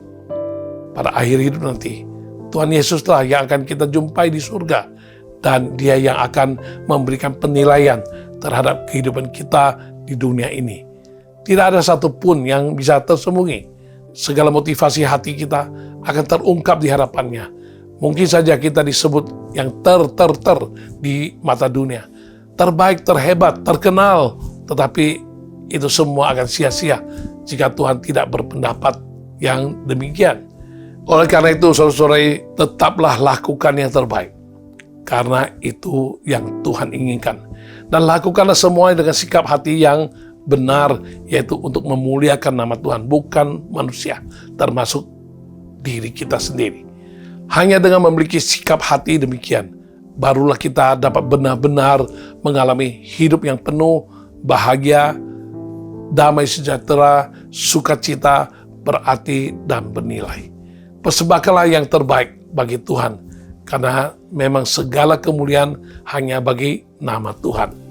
S1: Pada akhir hidup nanti, Tuhan Yesuslah yang akan kita jumpai di surga, dan Dia yang akan memberikan penilaian terhadap kehidupan kita di dunia ini. Tidak ada satupun yang bisa tersembunyi. Segala motivasi hati kita akan terungkap di hadapannya. Mungkin saja kita disebut yang ter di mata dunia. Terbaik, terhebat, terkenal. Tetapi itu semua akan sia-sia jika Tuhan tidak berpendapat yang demikian. Oleh karena itu, saudara-saudari, tetaplah lakukan yang terbaik. Karena itu yang Tuhan inginkan. Dan lakukanlah semuanya dengan sikap hati yang benar, yaitu untuk memuliakan nama Tuhan, bukan manusia, termasuk diri kita sendiri. Hanya dengan memiliki sikap hati demikian, barulah kita dapat benar-benar mengalami hidup yang penuh bahagia, damai sejahtera, sukacita, berarti dan bernilai. Persembahkanlah yang terbaik bagi Tuhan, karena memang segala kemuliaan hanya bagi nama Tuhan.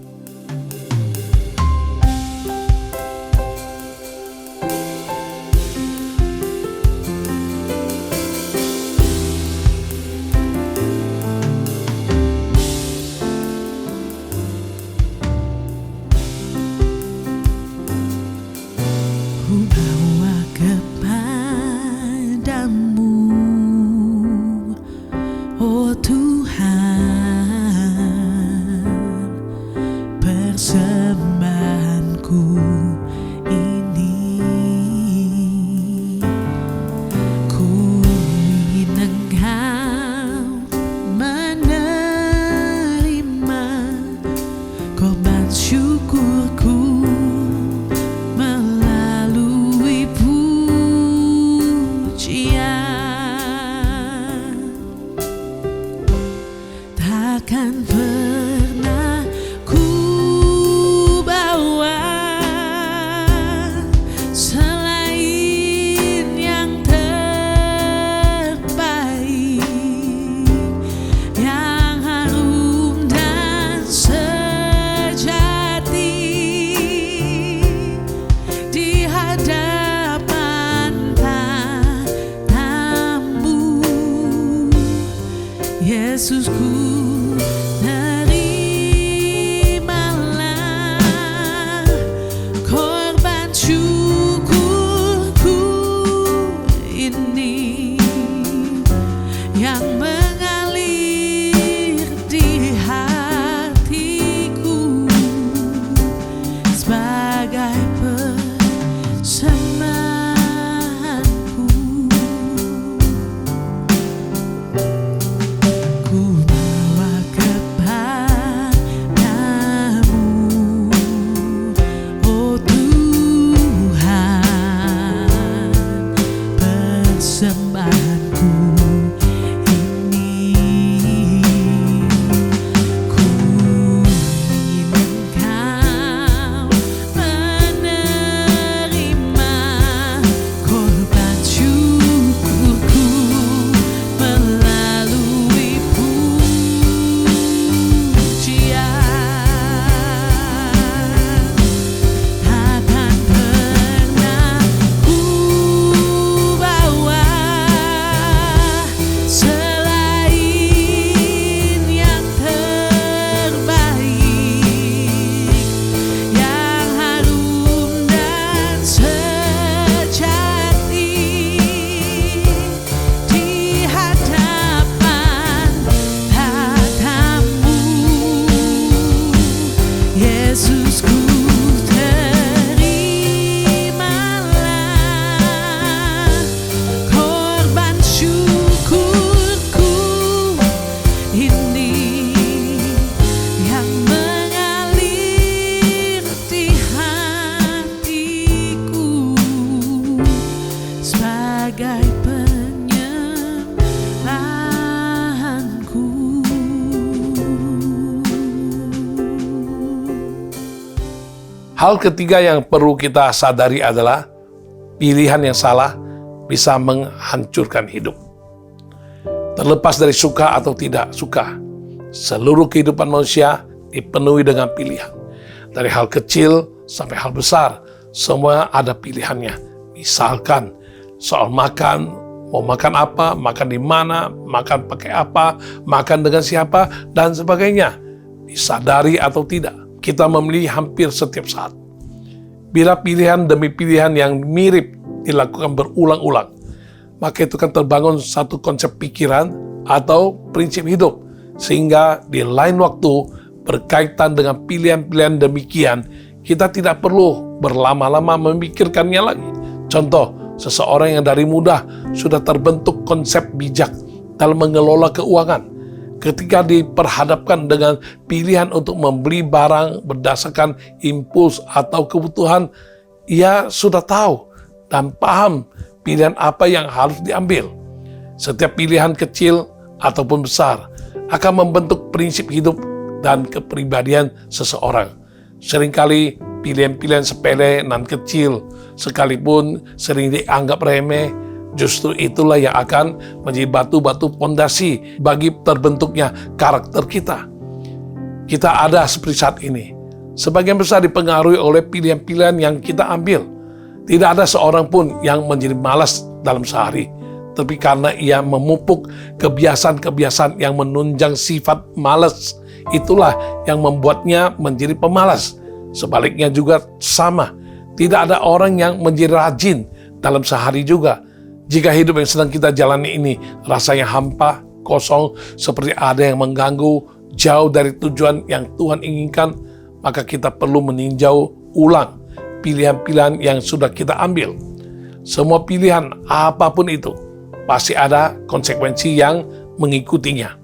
S2: Yesusku, terimalah korban syukurku ini yang mengalir di hatiku sebagai persembahanku.
S1: Hal ketiga yang perlu kita sadari adalah pilihan yang salah bisa menghancurkan hidup. Terlepas dari suka atau tidak suka, seluruh kehidupan manusia dipenuhi dengan pilihan. Dari hal kecil sampai hal besar, semua ada pilihannya. Misalkan soal makan, mau makan apa, makan di mana, makan pakai apa, makan dengan siapa, dan sebagainya. Disadari atau tidak, kita memilih hampir setiap saat. Bila pilihan demi pilihan yang mirip dilakukan berulang-ulang, maka itu kan terbangun satu konsep pikiran atau prinsip hidup, sehingga di lain waktu berkaitan dengan pilihan-pilihan demikian, kita tidak perlu berlama-lama memikirkannya lagi. Contoh, seseorang yang dari muda sudah terbentuk konsep bijak dalam mengelola keuangan. Ketika diperhadapkan dengan pilihan untuk membeli barang berdasarkan impuls atau kebutuhan, ia sudah tahu dan paham pilihan apa yang harus diambil. Setiap pilihan kecil ataupun besar akan membentuk prinsip hidup dan kepribadian seseorang. Seringkali pilihan-pilihan sepele dan kecil sekalipun sering dianggap remeh, justru itulah yang akan menjadi batu-batu pondasi bagi terbentuknya karakter kita. Kita ada seperti saat ini, sebagian besar dipengaruhi oleh pilihan-pilihan yang kita ambil. Tidak ada seorang pun yang menjadi malas dalam sehari, tapi karena ia memupuk kebiasaan-kebiasaan yang menunjang sifat malas, itulah yang membuatnya menjadi pemalas. Sebaliknya juga sama, tidak ada orang yang menjadi rajin dalam sehari juga. Jika hidup yang sedang kita jalani ini rasanya hampa, kosong, seperti ada yang mengganggu, jauh dari tujuan yang Tuhan inginkan, maka kita perlu meninjau ulang pilihan-pilihan yang sudah kita ambil. Semua pilihan apapun itu pasti ada konsekuensi yang mengikutinya,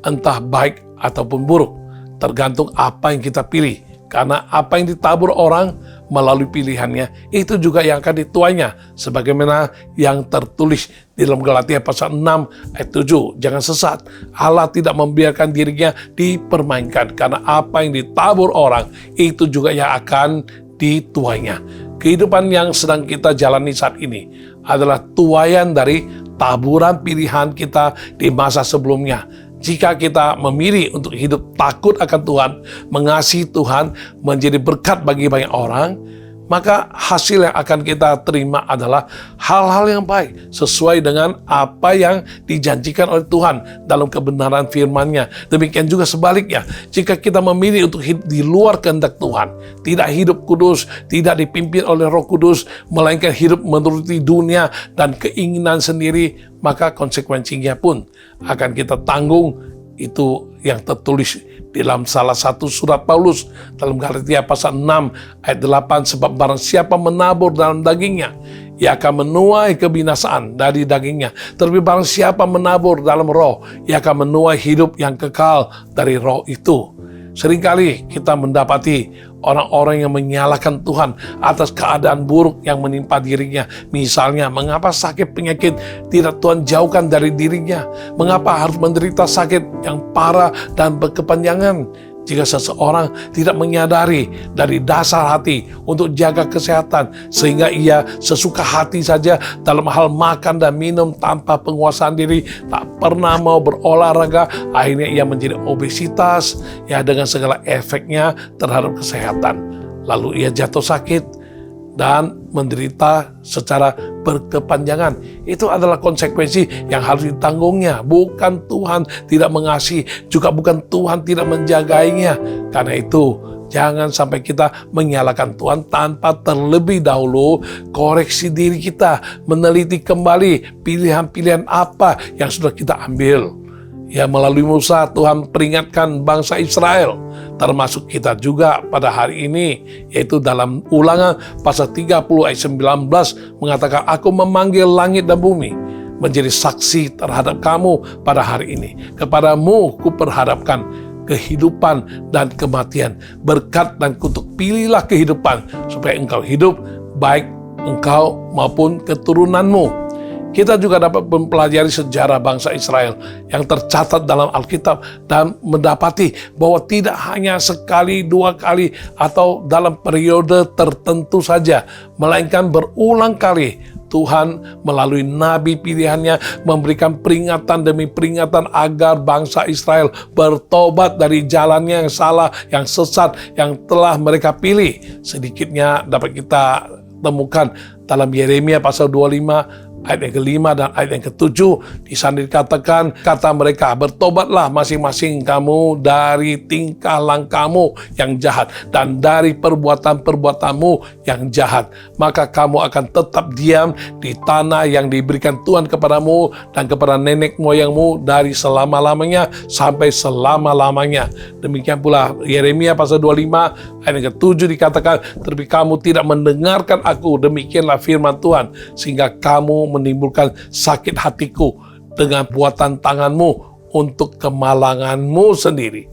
S1: entah baik ataupun buruk, tergantung apa yang kita pilih. Karena apa yang ditabur orang melalui pilihannya, itu juga yang akan dituainya. Sebagaimana yang tertulis di dalam Galatia pasal 6 ayat 7. Jangan sesat, Allah tidak membiarkan dirinya dipermainkan. Karena apa yang ditabur orang, itu juga yang akan dituainya. Kehidupan yang sedang kita jalani saat ini adalah tuaian dari taburan pilihan kita di masa sebelumnya. Jika kita memilih untuk hidup takut akan Tuhan, mengasihi Tuhan, menjadi berkat bagi banyak orang, maka hasil yang akan kita terima adalah hal-hal yang baik, sesuai dengan apa yang dijanjikan oleh Tuhan dalam kebenaran firman-Nya. Demikian juga sebaliknya, jika kita memilih untuk hidup di luar kehendak Tuhan, tidak hidup kudus, tidak dipimpin oleh Roh Kudus, melainkan hidup menuruti dunia dan keinginan sendiri, maka konsekuensinya pun akan kita tanggung. Itu yang tertulis di dalam salah satu surat Paulus dalam Galatia pasal 6 ayat 8, sebab barang siapa menabur dalam dagingnya, ia akan menuai kebinasaan dari dagingnya. Tetapi barang siapa menabur dalam roh, ia akan menuai hidup yang kekal dari roh itu. Seringkali kita mendapati orang-orang yang menyalahkan Tuhan atas keadaan buruk yang menimpa dirinya. Misalnya, mengapa sakit penyakit tidak Tuhan jauhkan dari dirinya? Mengapa harus menderita sakit yang parah dan berkepanjangan? Jika seseorang tidak menyadari dari dasar hati untuk jaga kesehatan, sehingga ia sesuka hati saja dalam hal makan dan minum tanpa penguasaan diri, tak pernah mau berolahraga, akhirnya ia menjadi obesitas, ya, dengan segala efeknya terhadap kesehatan. Lalu ia jatuh sakit dan menderita secara berkepanjangan. Itu adalah konsekuensi yang harus ditanggungnya. Bukan Tuhan tidak mengasihi, juga bukan Tuhan tidak menjagainya. Karena itu, jangan sampai kita menyalahkan Tuhan tanpa terlebih dahulu koreksi diri kita, meneliti kembali pilihan-pilihan apa yang sudah kita ambil. Ya, melalui Musa Tuhan peringatkan bangsa Israel, termasuk kita juga pada hari ini, yaitu dalam Ulangan pasal 30 ayat 19 mengatakan, aku memanggil langit dan bumi menjadi saksi terhadap kamu pada hari ini. Kepadamu kuperhadapkan kehidupan dan kematian, berkat dan kutuk. Pilihlah kehidupan supaya engkau hidup, baik engkau maupun keturunanmu. Kita juga dapat mempelajari sejarah bangsa Israel yang tercatat dalam Alkitab dan mendapati bahwa tidak hanya sekali, dua kali, atau dalam periode tertentu saja, melainkan berulang kali Tuhan melalui nabi pilihannya memberikan peringatan demi peringatan agar bangsa Israel bertobat dari jalannya yang salah, yang sesat, yang telah mereka pilih. Sedikitnya dapat kita temukan dalam Yeremia pasal 25 ayat yang ke-5 dan ayat yang ke-7. Di sana dikatakan, kata mereka, bertobatlah masing-masing kamu dari tingkah langkahmu yang jahat dan dari perbuatan-perbuatanmu yang jahat. Maka kamu akan tetap diam di tanah yang diberikan Tuhan kepadamu dan kepada nenek moyangmu dari selama-lamanya sampai selama-lamanya. Demikian pula Yeremia pasal 25 ayat yang ke-7 dikatakan, tetapi kamu tidak mendengarkan aku, demikianlah firman Tuhan, sehingga kamu menimbulkan sakit hatiku dengan buatan tanganmu untuk kemalanganmu sendiri.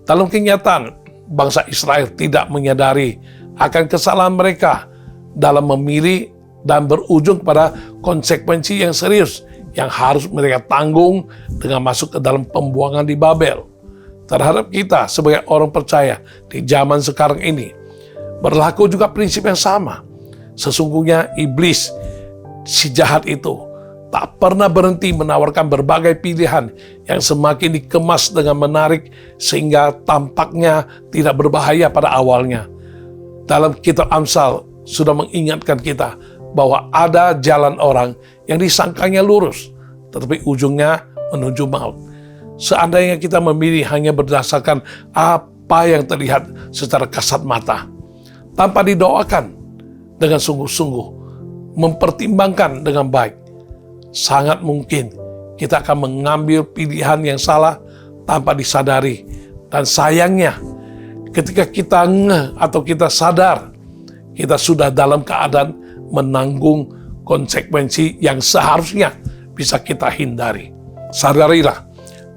S1: Dalam kenyataan, bangsa Israel tidak menyadari akan kesalahan mereka dalam memilih dan berujung pada konsekuensi yang serius yang harus mereka tanggung dengan masuk ke dalam pembuangan di Babel. Terhadap kita sebagai orang percaya di zaman sekarang ini, berlaku juga prinsip yang sama. Sesungguhnya iblis, si jahat itu, tak pernah berhenti menawarkan berbagai pilihan yang semakin dikemas dengan menarik sehingga tampaknya tidak berbahaya pada awalnya. Dalam kitab Amsal sudah mengingatkan kita bahwa ada jalan orang yang disangkanya lurus, tetapi ujungnya menuju maut. Seandainya kita memilih hanya berdasarkan apa yang terlihat secara kasat mata, tanpa didoakan dengan sungguh-sungguh, mempertimbangkan dengan baik, sangat mungkin kita akan mengambil pilihan yang salah tanpa disadari. Dan sayangnya, ketika kita ngeh atau kita sadar, kita sudah dalam keadaan menanggung konsekuensi yang seharusnya bisa kita hindari. Sadarilah,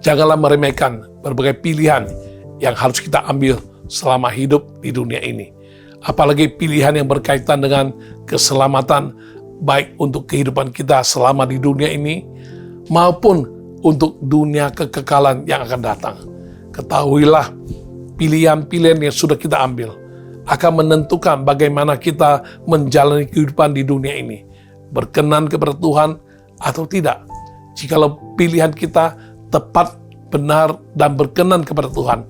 S1: janganlah meremehkan berbagai pilihan yang harus kita ambil selama hidup di dunia ini. Apalagi pilihan yang berkaitan dengan keselamatan, baik untuk kehidupan kita selama di dunia ini, maupun untuk dunia kekekalan yang akan datang. Ketahuilah, pilihan-pilihan yang sudah kita ambil akan menentukan bagaimana kita menjalani kehidupan di dunia ini, berkenan kepada Tuhan atau tidak. Jikalau pilihan kita tepat, benar, dan berkenan kepada Tuhan,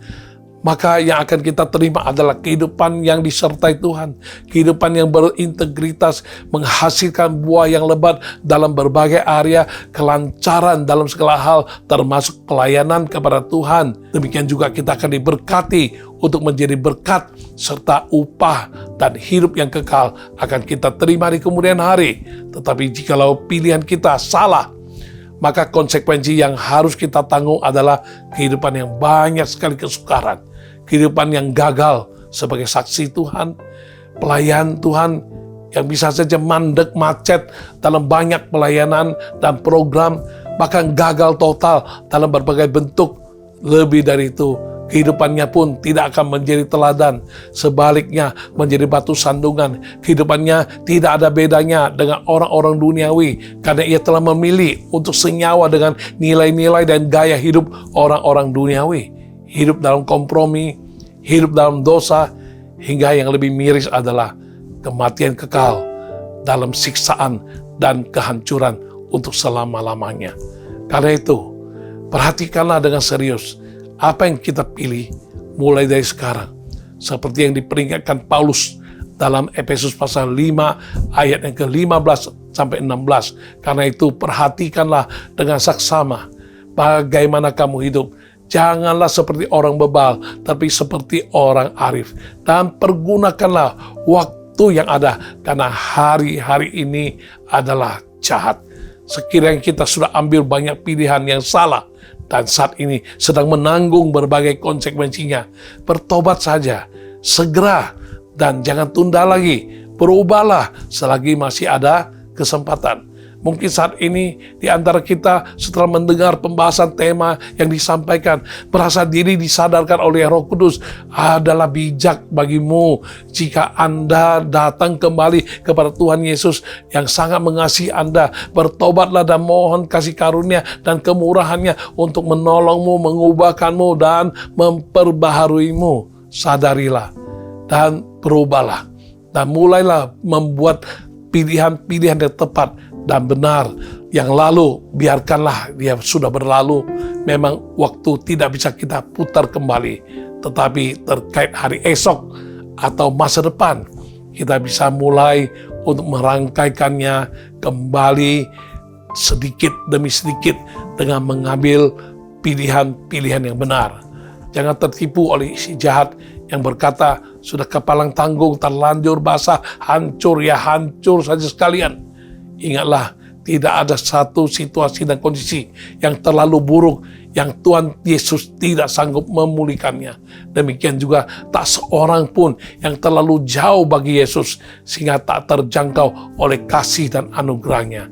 S1: maka yang akan kita terima adalah kehidupan yang disertai Tuhan, kehidupan yang berintegritas, menghasilkan buah yang lebat dalam berbagai area, kelancaran dalam segala hal, termasuk pelayanan kepada Tuhan. Demikian juga kita akan diberkati untuk menjadi berkat, serta upah dan hidup yang kekal akan kita terima di kemudian hari. Tetapi jikalau pilihan kita salah, maka konsekuensi yang harus kita tanggung adalah kehidupan yang banyak sekali kesukaran, kehidupan yang gagal sebagai saksi Tuhan, pelayan Tuhan yang bisa saja mandek macet dalam banyak pelayanan dan program, bahkan gagal total dalam berbagai bentuk. Lebih dari itu, kehidupannya pun tidak akan menjadi teladan, sebaliknya menjadi batu sandungan. Kehidupannya tidak ada bedanya dengan orang-orang duniawi, karena ia telah memilih untuk senyawa dengan nilai-nilai dan gaya hidup orang-orang duniawi. Hidup dalam kompromi, hidup dalam dosa, hingga yang lebih miris adalah kematian kekal dalam siksaan dan kehancuran untuk selama-lamanya. Karena itu, perhatikanlah dengan serius apa yang kita pilih mulai dari sekarang. Seperti yang diperingatkan Paulus dalam Efesus pasal 5 ayat yang ke-15 sampai 16. Karena itu perhatikanlah dengan saksama bagaimana kamu hidup. Janganlah seperti orang bebal, tapi seperti orang arif. Dan pergunakanlah waktu yang ada, karena hari-hari ini adalah jahat. Sekiranya kita sudah ambil banyak pilihan yang salah, dan saat ini sedang menanggung berbagai konsekuensinya, bertobat saja, segera, dan jangan tunda lagi. Berubahlah selagi masih ada kesempatan. Mungkin saat ini di antara kita setelah mendengar pembahasan tema yang disampaikan, merasa diri disadarkan oleh Roh Kudus, adalah bijak bagimu jika Anda datang kembali kepada Tuhan Yesus yang sangat mengasihi Anda. Bertobatlah dan mohon kasih karunia dan kemurahannya untuk menolongmu, mengubahkanmu, dan memperbaharuimu. Sadarilah dan berubahlah, dan mulailah membuat pilihan-pilihan yang tepat dan benar. Yang lalu biarkanlah dia sudah berlalu. Memang waktu tidak bisa kita putar kembali, tetapi terkait hari esok atau masa depan, kita bisa mulai untuk merangkaikannya kembali sedikit demi sedikit dengan mengambil pilihan-pilihan yang benar. Jangan tertipu oleh si jahat yang berkata, sudah kepalang tanggung, terlanjur basah, hancur ya hancur saja sekalian. Ingatlah, tidak ada satu situasi dan kondisi yang terlalu buruk yang Tuhan Yesus tidak sanggup memulihkannya. Demikian juga tak seorang pun yang terlalu jauh bagi Yesus sehingga tak terjangkau oleh kasih dan anugerahnya.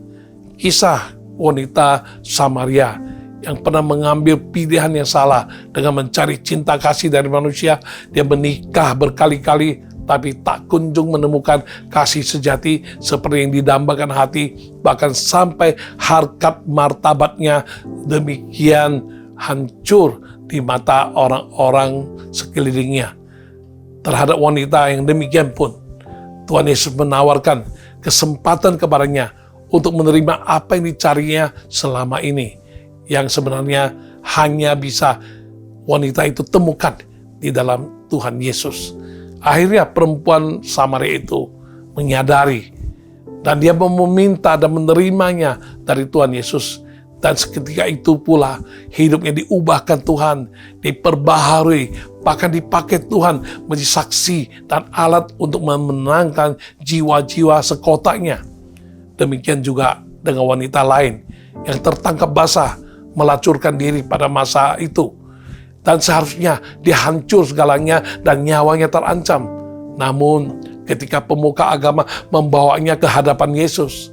S1: Kisah wanita Samaria yang pernah mengambil pilihan yang salah dengan mencari cinta kasih dari manusia. Dia menikah berkali-kali tapi tak kunjung menemukan kasih sejati seperti yang didambakan hati, bahkan sampai harkat martabatnya demikian hancur di mata orang-orang sekelilingnya. Terhadap wanita yang demikian pun, Tuhan Yesus menawarkan kesempatan kepadanya untuk menerima apa yang dicarinya selama ini, yang sebenarnya hanya bisa wanita itu temukan di dalam Tuhan Yesus. Akhirnya perempuan Samaria itu menyadari dan dia meminta dan menerimanya dari Tuhan Yesus. Dan seketika itu pula hidupnya diubahkan Tuhan, diperbaharui, bahkan dipakai Tuhan menjadi saksi dan alat untuk memenangkan jiwa-jiwa sekotanya. Demikian juga dengan wanita lain yang tertangkap basah, melacurkan diri pada masa itu. Dan seharusnya dia hancur segalanya dan nyawanya terancam. Namun ketika pemuka agama membawanya ke hadapan Yesus,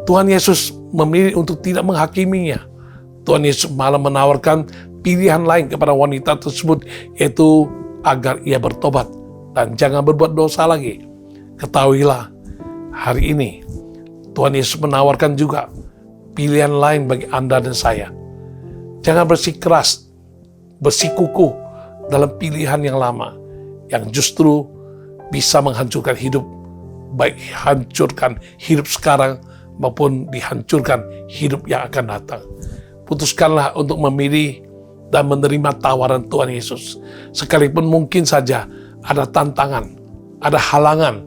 S1: Tuhan Yesus memilih untuk tidak menghakiminya. Tuhan Yesus malah menawarkan pilihan lain kepada wanita tersebut, yaitu agar ia bertobat dan jangan berbuat dosa lagi. Ketahuilah, hari ini Tuhan Yesus menawarkan juga pilihan lain bagi Anda dan saya. Jangan bersikeras, bersikukuh dalam pilihan yang lama yang justru bisa menghancurkan hidup, baik hancurkan hidup sekarang maupun dihancurkan hidup yang akan datang. Putuskanlah untuk memilih dan menerima tawaran Tuhan Yesus, sekalipun mungkin saja ada tantangan, ada halangan,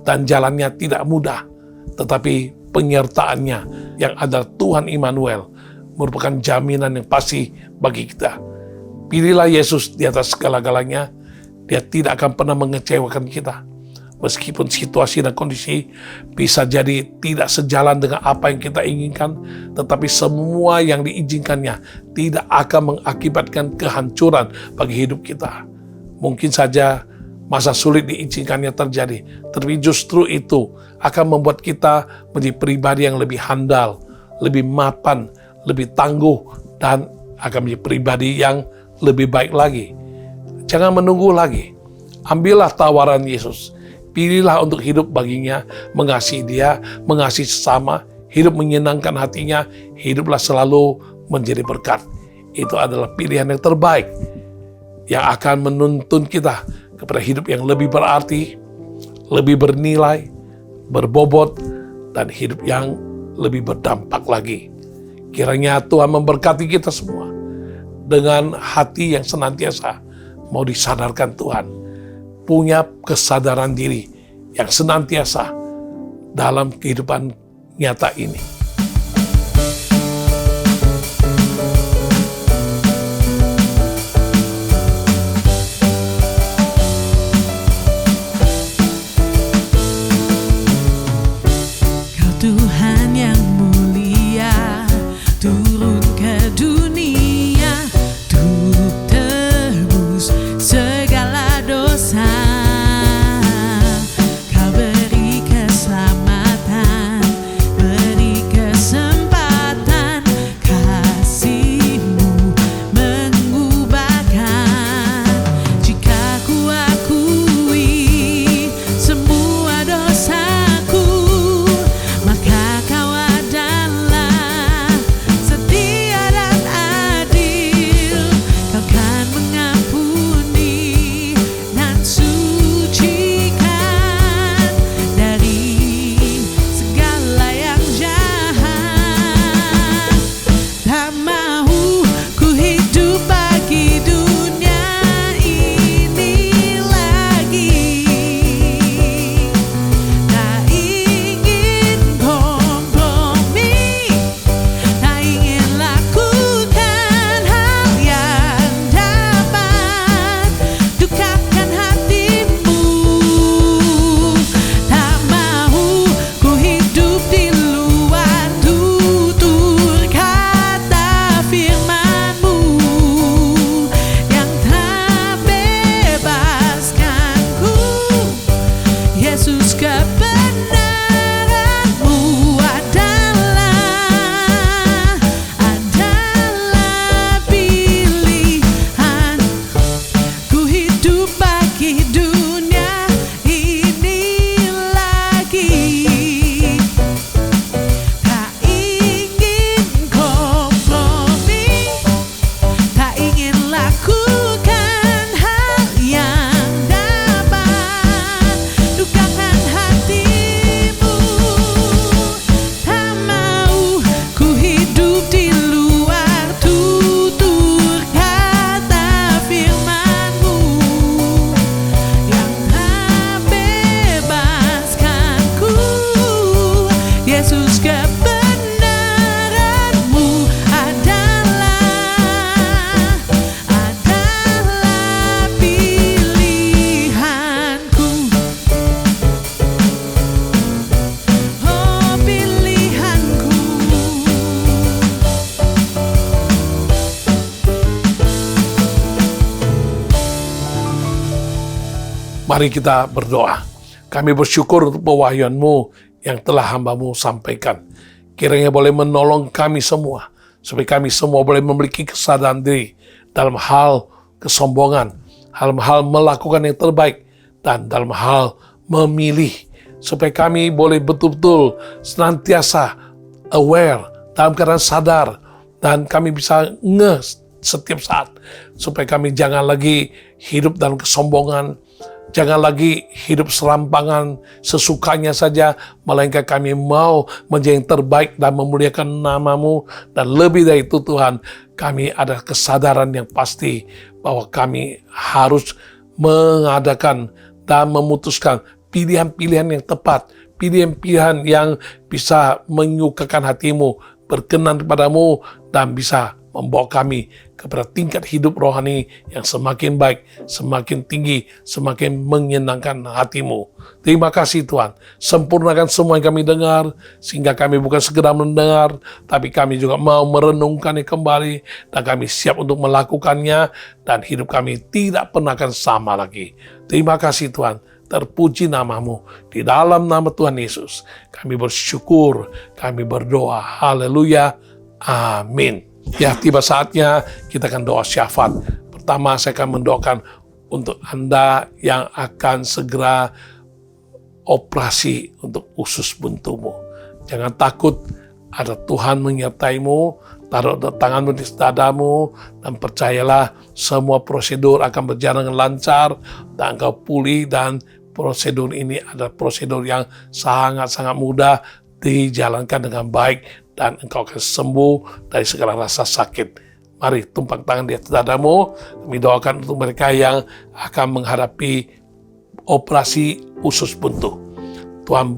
S1: dan jalannya tidak mudah, tetapi penyertaannya yang adalah Tuhan Immanuel merupakan jaminan yang pasti bagi kita. Pilihlah Yesus di atas segala-galanya. Dia tidak akan pernah mengecewakan kita. Meskipun situasi dan kondisi bisa jadi tidak sejalan dengan apa yang kita inginkan, tetapi semua yang diizinkannya tidak akan mengakibatkan kehancuran bagi hidup kita. Mungkin saja masa sulit diizinkannya terjadi, tetapi justru itu akan membuat kita menjadi pribadi yang lebih handal, lebih mapan, lebih tangguh, dan akan menjadi pribadi yang lebih baik lagi. Jangan menunggu lagi. Ambillah tawaran Yesus. Pilihlah untuk hidup baginya, mengasihi dia, mengasihi sesama, hidup menyenangkan hatinya, hiduplah selalu menjadi berkat. Itu adalah pilihan yang terbaik yang akan menuntun kita kepada hidup yang lebih berarti, lebih bernilai, berbobot, dan hidup yang lebih berdampak lagi. Kiranya Tuhan memberkati kita semua dengan hati yang senantiasa mau disadarkan Tuhan, punya kesadaran diri yang senantiasa dalam kehidupan nyata ini.
S2: Kau Tuhan yang mulia, turun ke dunia untuk tebus segala dosa. Kau beri keselamatan, beri
S1: Mari kita berdoa. Kami bersyukur untuk pewahyuan-Mu yang telah hamba-Mu sampaikan. Kiranya boleh menolong kami semua, supaya kami semua boleh memiliki kesadaran diri dalam hal kesombongan, dalam hal melakukan yang terbaik, dan dalam hal memilih. Supaya kami boleh betul-betul senantiasa aware, dalam keadaan sadar, dan kami bisa setiap saat. Supaya kami jangan lagi hidup dalam kesombongan, jangan lagi hidup serampangan, sesukanya saja, melainkan kami mau menjadi yang terbaik dan memuliakan nama-Mu. Dan lebih dari itu Tuhan, kami ada kesadaran yang pasti bahwa kami harus mengadakan dan memutuskan pilihan-pilihan yang tepat, pilihan-pilihan yang bisa menyukakan hati-Mu, berkenan kepadamu, dan bisa membawa kami kepada tingkat hidup rohani yang semakin baik, semakin tinggi, semakin menyenangkan hati-Mu. Terima kasih Tuhan. Sempurnakan semua yang kami dengar, sehingga kami bukan sekedar mendengar, tapi kami juga mau merenungkannya kembali, dan kami siap untuk melakukannya, dan hidup kami tidak pernah akan sama lagi. Terima kasih Tuhan. Terpuji nama-Mu. Di dalam nama Tuhan Yesus, kami bersyukur, kami berdoa. Haleluya. Amin. Ya, tiba saatnya kita akan doa syafaat. Pertama, saya akan mendoakan untuk Anda yang akan segera operasi untuk usus buntumu. Jangan takut, ada Tuhan menyertai-Mu. Taruh tanganmu di dadamu, dan percayalah semua prosedur akan berjalan dengan lancar, dan engkau pulih, dan prosedur ini adalah prosedur yang sangat-sangat mudah dijalankan dengan baik, dan engkau akan sembuh dari segala rasa sakit. Mari tumpang tangan di atas dadamu. Kami doakan untuk mereka yang akan menghadapi operasi usus buntu. Tuhan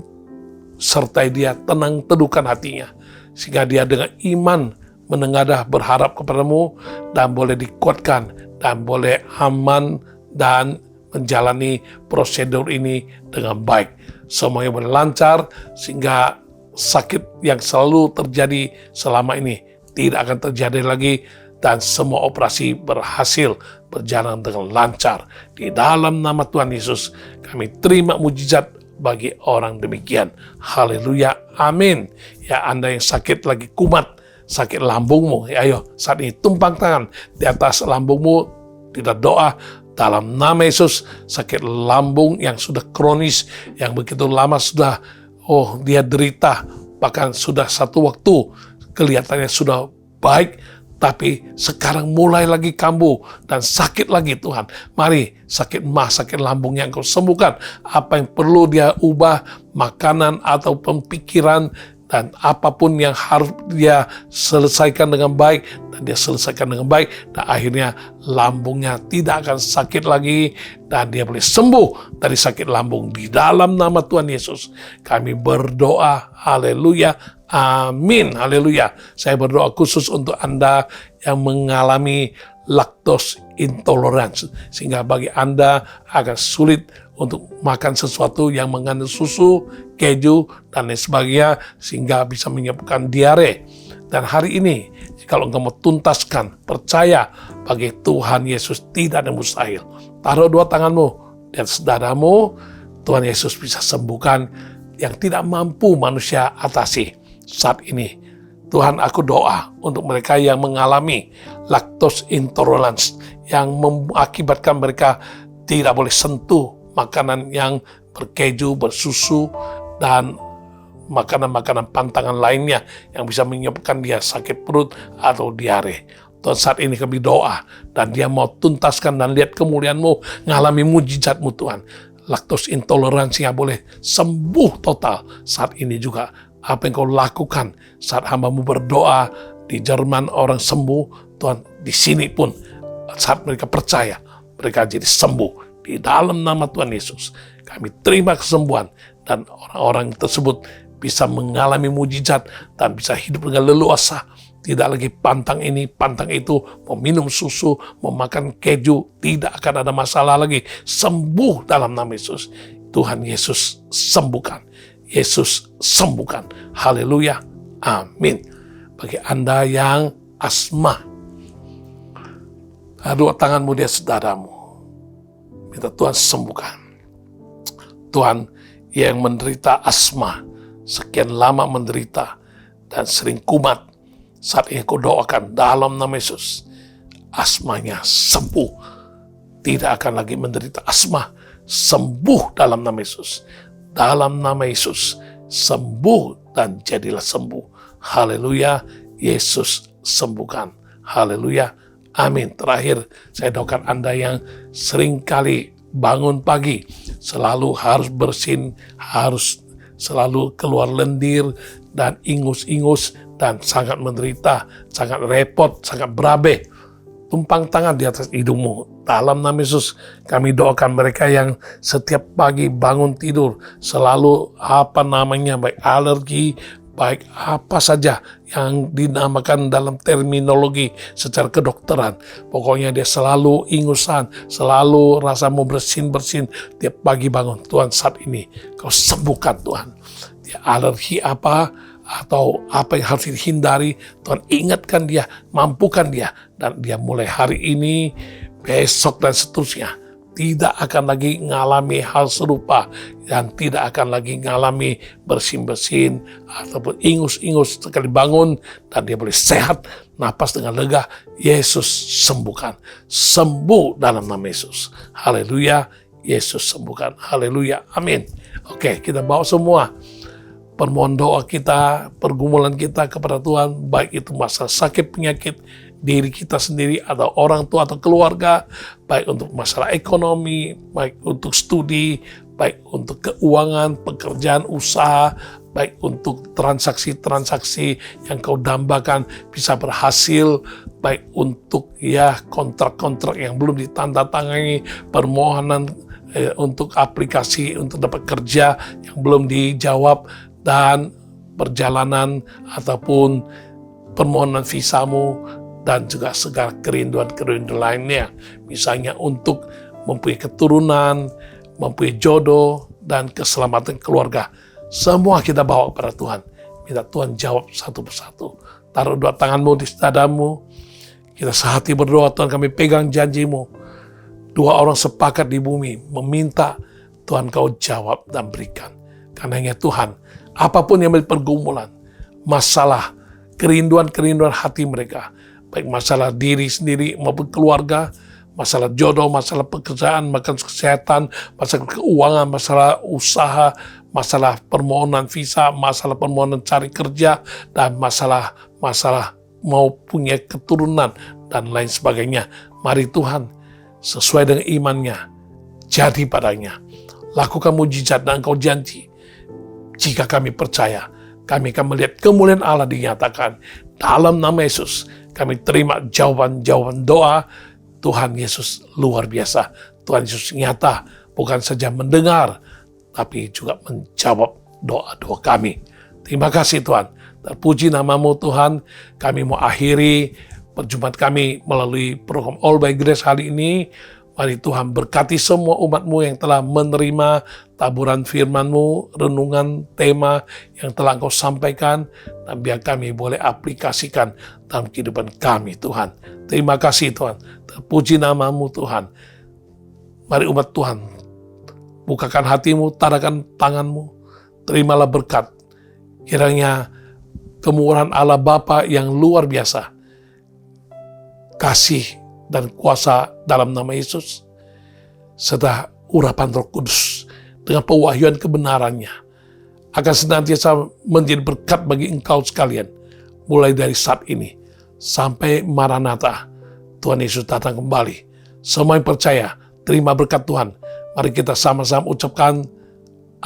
S1: sertai dia, tenang teduhkan hatinya, sehingga dia dengan iman menengadah berharap kepadamu, dan boleh dikuatkan, dan boleh aman, dan menjalani prosedur ini dengan baik. Semuanya boleh lancar, sehingga sakit yang selalu terjadi selama ini tidak akan terjadi lagi, dan semua operasi berhasil berjalan dengan lancar. Di dalam nama Tuhan Yesus, kami terima mujizat bagi orang demikian. Haleluya, amin. Ya, Anda yang sakit lagi kumat, sakit lambungmu, ya, ayo saat ini tumpang tangan di atas lambungmu, kita doa dalam nama Yesus. Sakit lambung yang sudah kronis, yang begitu lama sudah dia derita, bahkan sudah satu waktu kelihatannya sudah baik, tapi sekarang mulai lagi kambuh dan sakit lagi. Tuhan, mari sakit sakit lambung yang Kau sembuhkan. Apa yang perlu dia ubah, makanan atau pemikiran, dan apapun yang harus dia selesaikan dengan baik, dan dia selesaikan dengan baik, dan akhirnya lambungnya tidak akan sakit lagi, dan dia boleh sembuh dari sakit lambung. Di dalam nama Tuhan Yesus kami berdoa. Haleluya, amin. Haleluya. Saya berdoa khusus untuk Anda yang mengalami lactose intolerance, sehingga bagi Anda agak sulit untuk makan sesuatu yang mengandung susu, keju, dan lain sebagainya, sehingga bisa menyebabkan diare. Dan hari ini, kalau engkau mau tuntaskan, percaya bagi Tuhan Yesus tidak ada mustahil. Taruh dua tanganmu di atas dadamu, Tuhan Yesus bisa sembuhkan yang tidak mampu manusia atasi. Saat ini, Tuhan, aku doa untuk mereka yang mengalami lactose intolerance, yang mengakibatkan mereka tidak boleh sentuh makanan yang berkeju, bersusu, dan makanan-makanan pantangan lainnya yang bisa menyebabkan dia sakit perut atau diare. Tuhan, saat ini kami doa, dan dia mau tuntaskan dan lihat kemuliaan-Mu, ngalami mujizat-Mu Tuhan. Lactose intoleransinya boleh sembuh total. Saat ini juga apa yang Kau lakukan saat hamba-Mu berdoa di Jerman, orang sembuh. Tuhan, di sini pun saat mereka percaya, mereka jadi sembuh. Di dalam nama Tuhan Yesus, kami terima kesembuhan, dan orang-orang tersebut bisa mengalami mujizat dan bisa hidup dengan leluasa. Tidak lagi pantang ini, pantang itu, meminum susu, memakan keju, tidak akan ada masalah lagi. Sembuh dalam nama Yesus. Tuhan Yesus sembuhkan. Yesus sembuhkan. Haleluya. Amin. Bagi Anda yang asma, dua tanganmu di atas dadamu. Minta Tuhan sembuhkan. Tuhan, yang menderita asma, sekian lama menderita dan sering kumat, saat ini Kau doakan dalam nama Yesus, asmanya sembuh, tidak akan lagi menderita asma, sembuh dalam nama Yesus, dalam nama Yesus, sembuh dan jadilah sembuh. Haleluya, Yesus sembuhkan. Haleluya, amin. Terakhir, saya doakan Anda yang sering kali bangun pagi, selalu harus bersin, harus selalu keluar lendir dan ingus-ingus dan sangat menderita, sangat repot, sangat berabe. Tumpang tangan di atas hidungmu. Dalam nama Yesus, kami doakan mereka yang setiap pagi bangun tidur, selalu baik alergi, baik apa saja yang dinamakan dalam terminologi secara kedokteran. Pokoknya dia selalu ingusan, selalu rasa mau bersin-bersin tiap pagi bangun. Tuhan, saat ini Kau sembuhkan Tuhan. Dia alergi apa, atau apa yang harus dihindari, Tuhan ingatkan dia, mampukan dia, dan dia mulai hari ini, besok dan seterusnya tidak akan lagi mengalami hal serupa dan tidak akan lagi mengalami bersin-bersin ataupun ingus-ingus sekali bangun, dan dia boleh sehat, napas dengan lega. Yesus sembuhkan, sembuh dalam nama Yesus. Haleluya, Yesus sembuhkan. Haleluya, amin. Oke, kita bawa semua permohonan doa kita, pergumulan kita kepada Tuhan, baik itu masalah sakit penyakit diri kita sendiri atau orang tua atau keluarga, baik untuk masalah ekonomi, baik untuk studi, baik untuk keuangan, pekerjaan, usaha, baik untuk transaksi-transaksi yang Kau dambakan bisa berhasil, baik untuk kontrak-kontrak yang belum ditandatangani, permohonan untuk aplikasi untuk dapat kerja yang belum dijawab, dan perjalanan ataupun permohonan visamu, dan juga segala kerinduan-kerinduan lainnya. Misalnya untuk mempunyai keturunan, mempunyai jodoh, dan keselamatan keluarga. Semua kita bawa kepada Tuhan. Minta Tuhan jawab satu persatu. Taruh dua tanganmu di dadamu. Kita sehati berdoa, Tuhan, kami pegang janjimu. Dua orang sepakat di bumi meminta, Tuhan Kau jawab dan berikan. Karenanya Tuhan, apapun yang menjadi pergumulan, masalah, kerinduan-kerinduan hati mereka, baik masalah diri sendiri maupun keluarga, masalah jodoh, masalah pekerjaan, masalah kesehatan, masalah keuangan, masalah usaha, masalah permohonan visa, masalah permohonan cari kerja, dan masalah mau punya keturunan, dan lain sebagainya. Mari Tuhan, sesuai dengan imannya, jadi padanya. Lakukan mujizat dan Engkau janji. Jika kami percaya, kami akan melihat kemuliaan Allah dinyatakan. Dalam nama Yesus, kami terima jawaban-jawaban doa. Tuhan Yesus luar biasa. Tuhan Yesus nyata, bukan saja mendengar, tapi juga menjawab doa-doa kami. Terima kasih Tuhan. Terpuji nama-Mu Tuhan. Kami mau akhiri perjumpaan kami melalui program All by Grace hari ini. Mari Tuhan berkati semua umat-Mu yang telah menerima taburan firman-Mu, renungan tema yang telah Engkau sampaikan, dan biar kami boleh aplikasikan dalam kehidupan kami Tuhan. Terima kasih Tuhan. Terpuji nama-Mu Tuhan. Mari umat Tuhan, bukakan hatimu, tadakan tanganmu, terimalah berkat. Kiranya kemurahan Allah Bapa yang luar biasa, kasih dan kuasa dalam nama Yesus, serta urapan Roh Kudus dengan pewahyuan kebenarannya akan senantiasa menjadi berkat bagi engkau sekalian, mulai dari saat ini sampai Maranatha, Tuhan Yesus datang kembali. Semua yang percaya, terima berkat Tuhan. Mari kita sama-sama ucapkan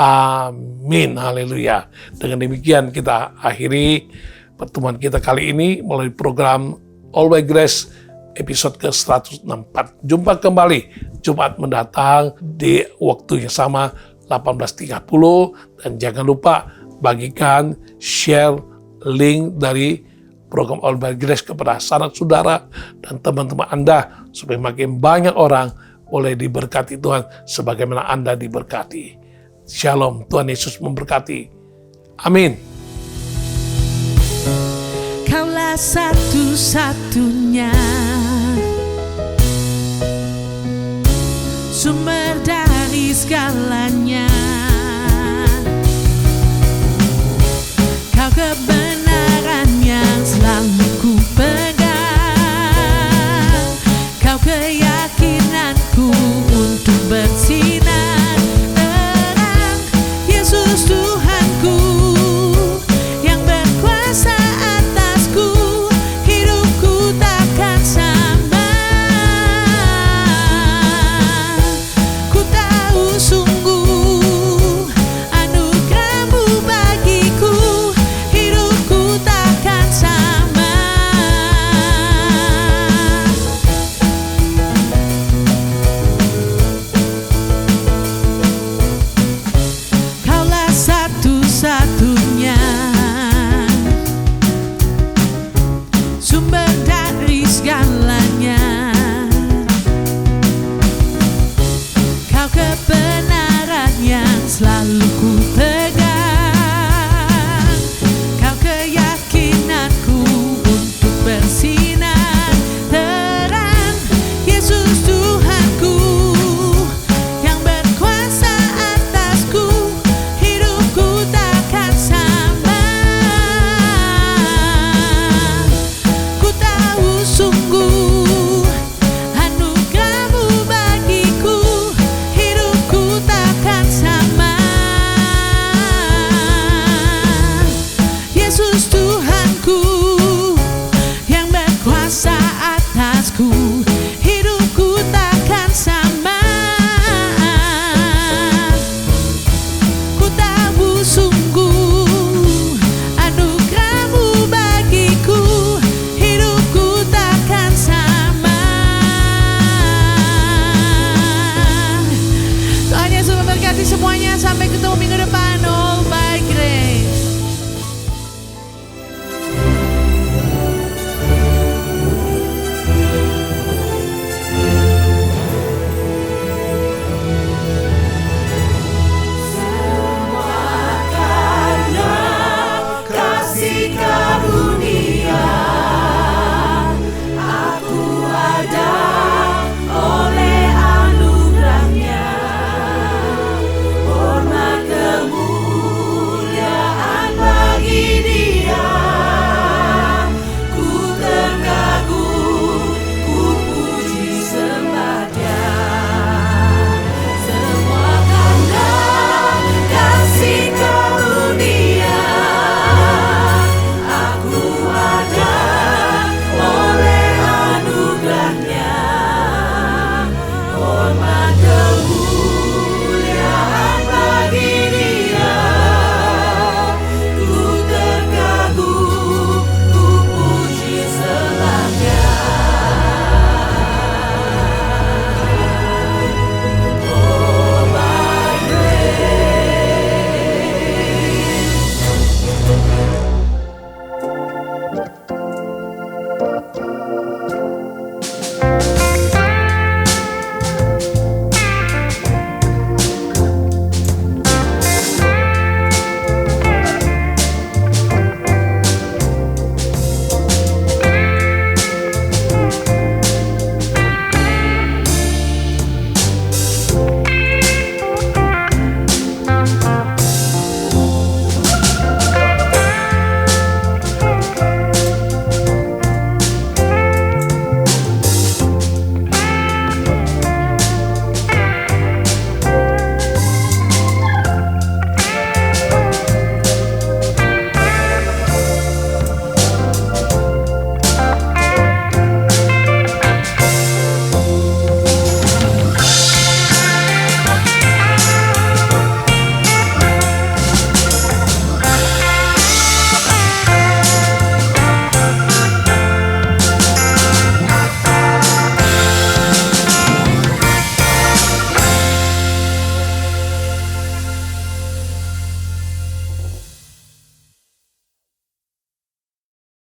S1: amin, haleluya. Dengan demikian kita akhiri pertemuan kita kali ini melalui program All by Grace episode ke-164. Jumpa kembali Jumat mendatang di waktu yang sama 18.30, dan jangan lupa bagikan, share link dari program All by Grace kepada sanak saudara dan teman-teman Anda supaya makin banyak orang boleh diberkati Tuhan sebagaimana Anda diberkati. Shalom, Tuhan Yesus memberkati. Amin.
S2: Kaulah satu-satunya sumber dari segalanya. sungguh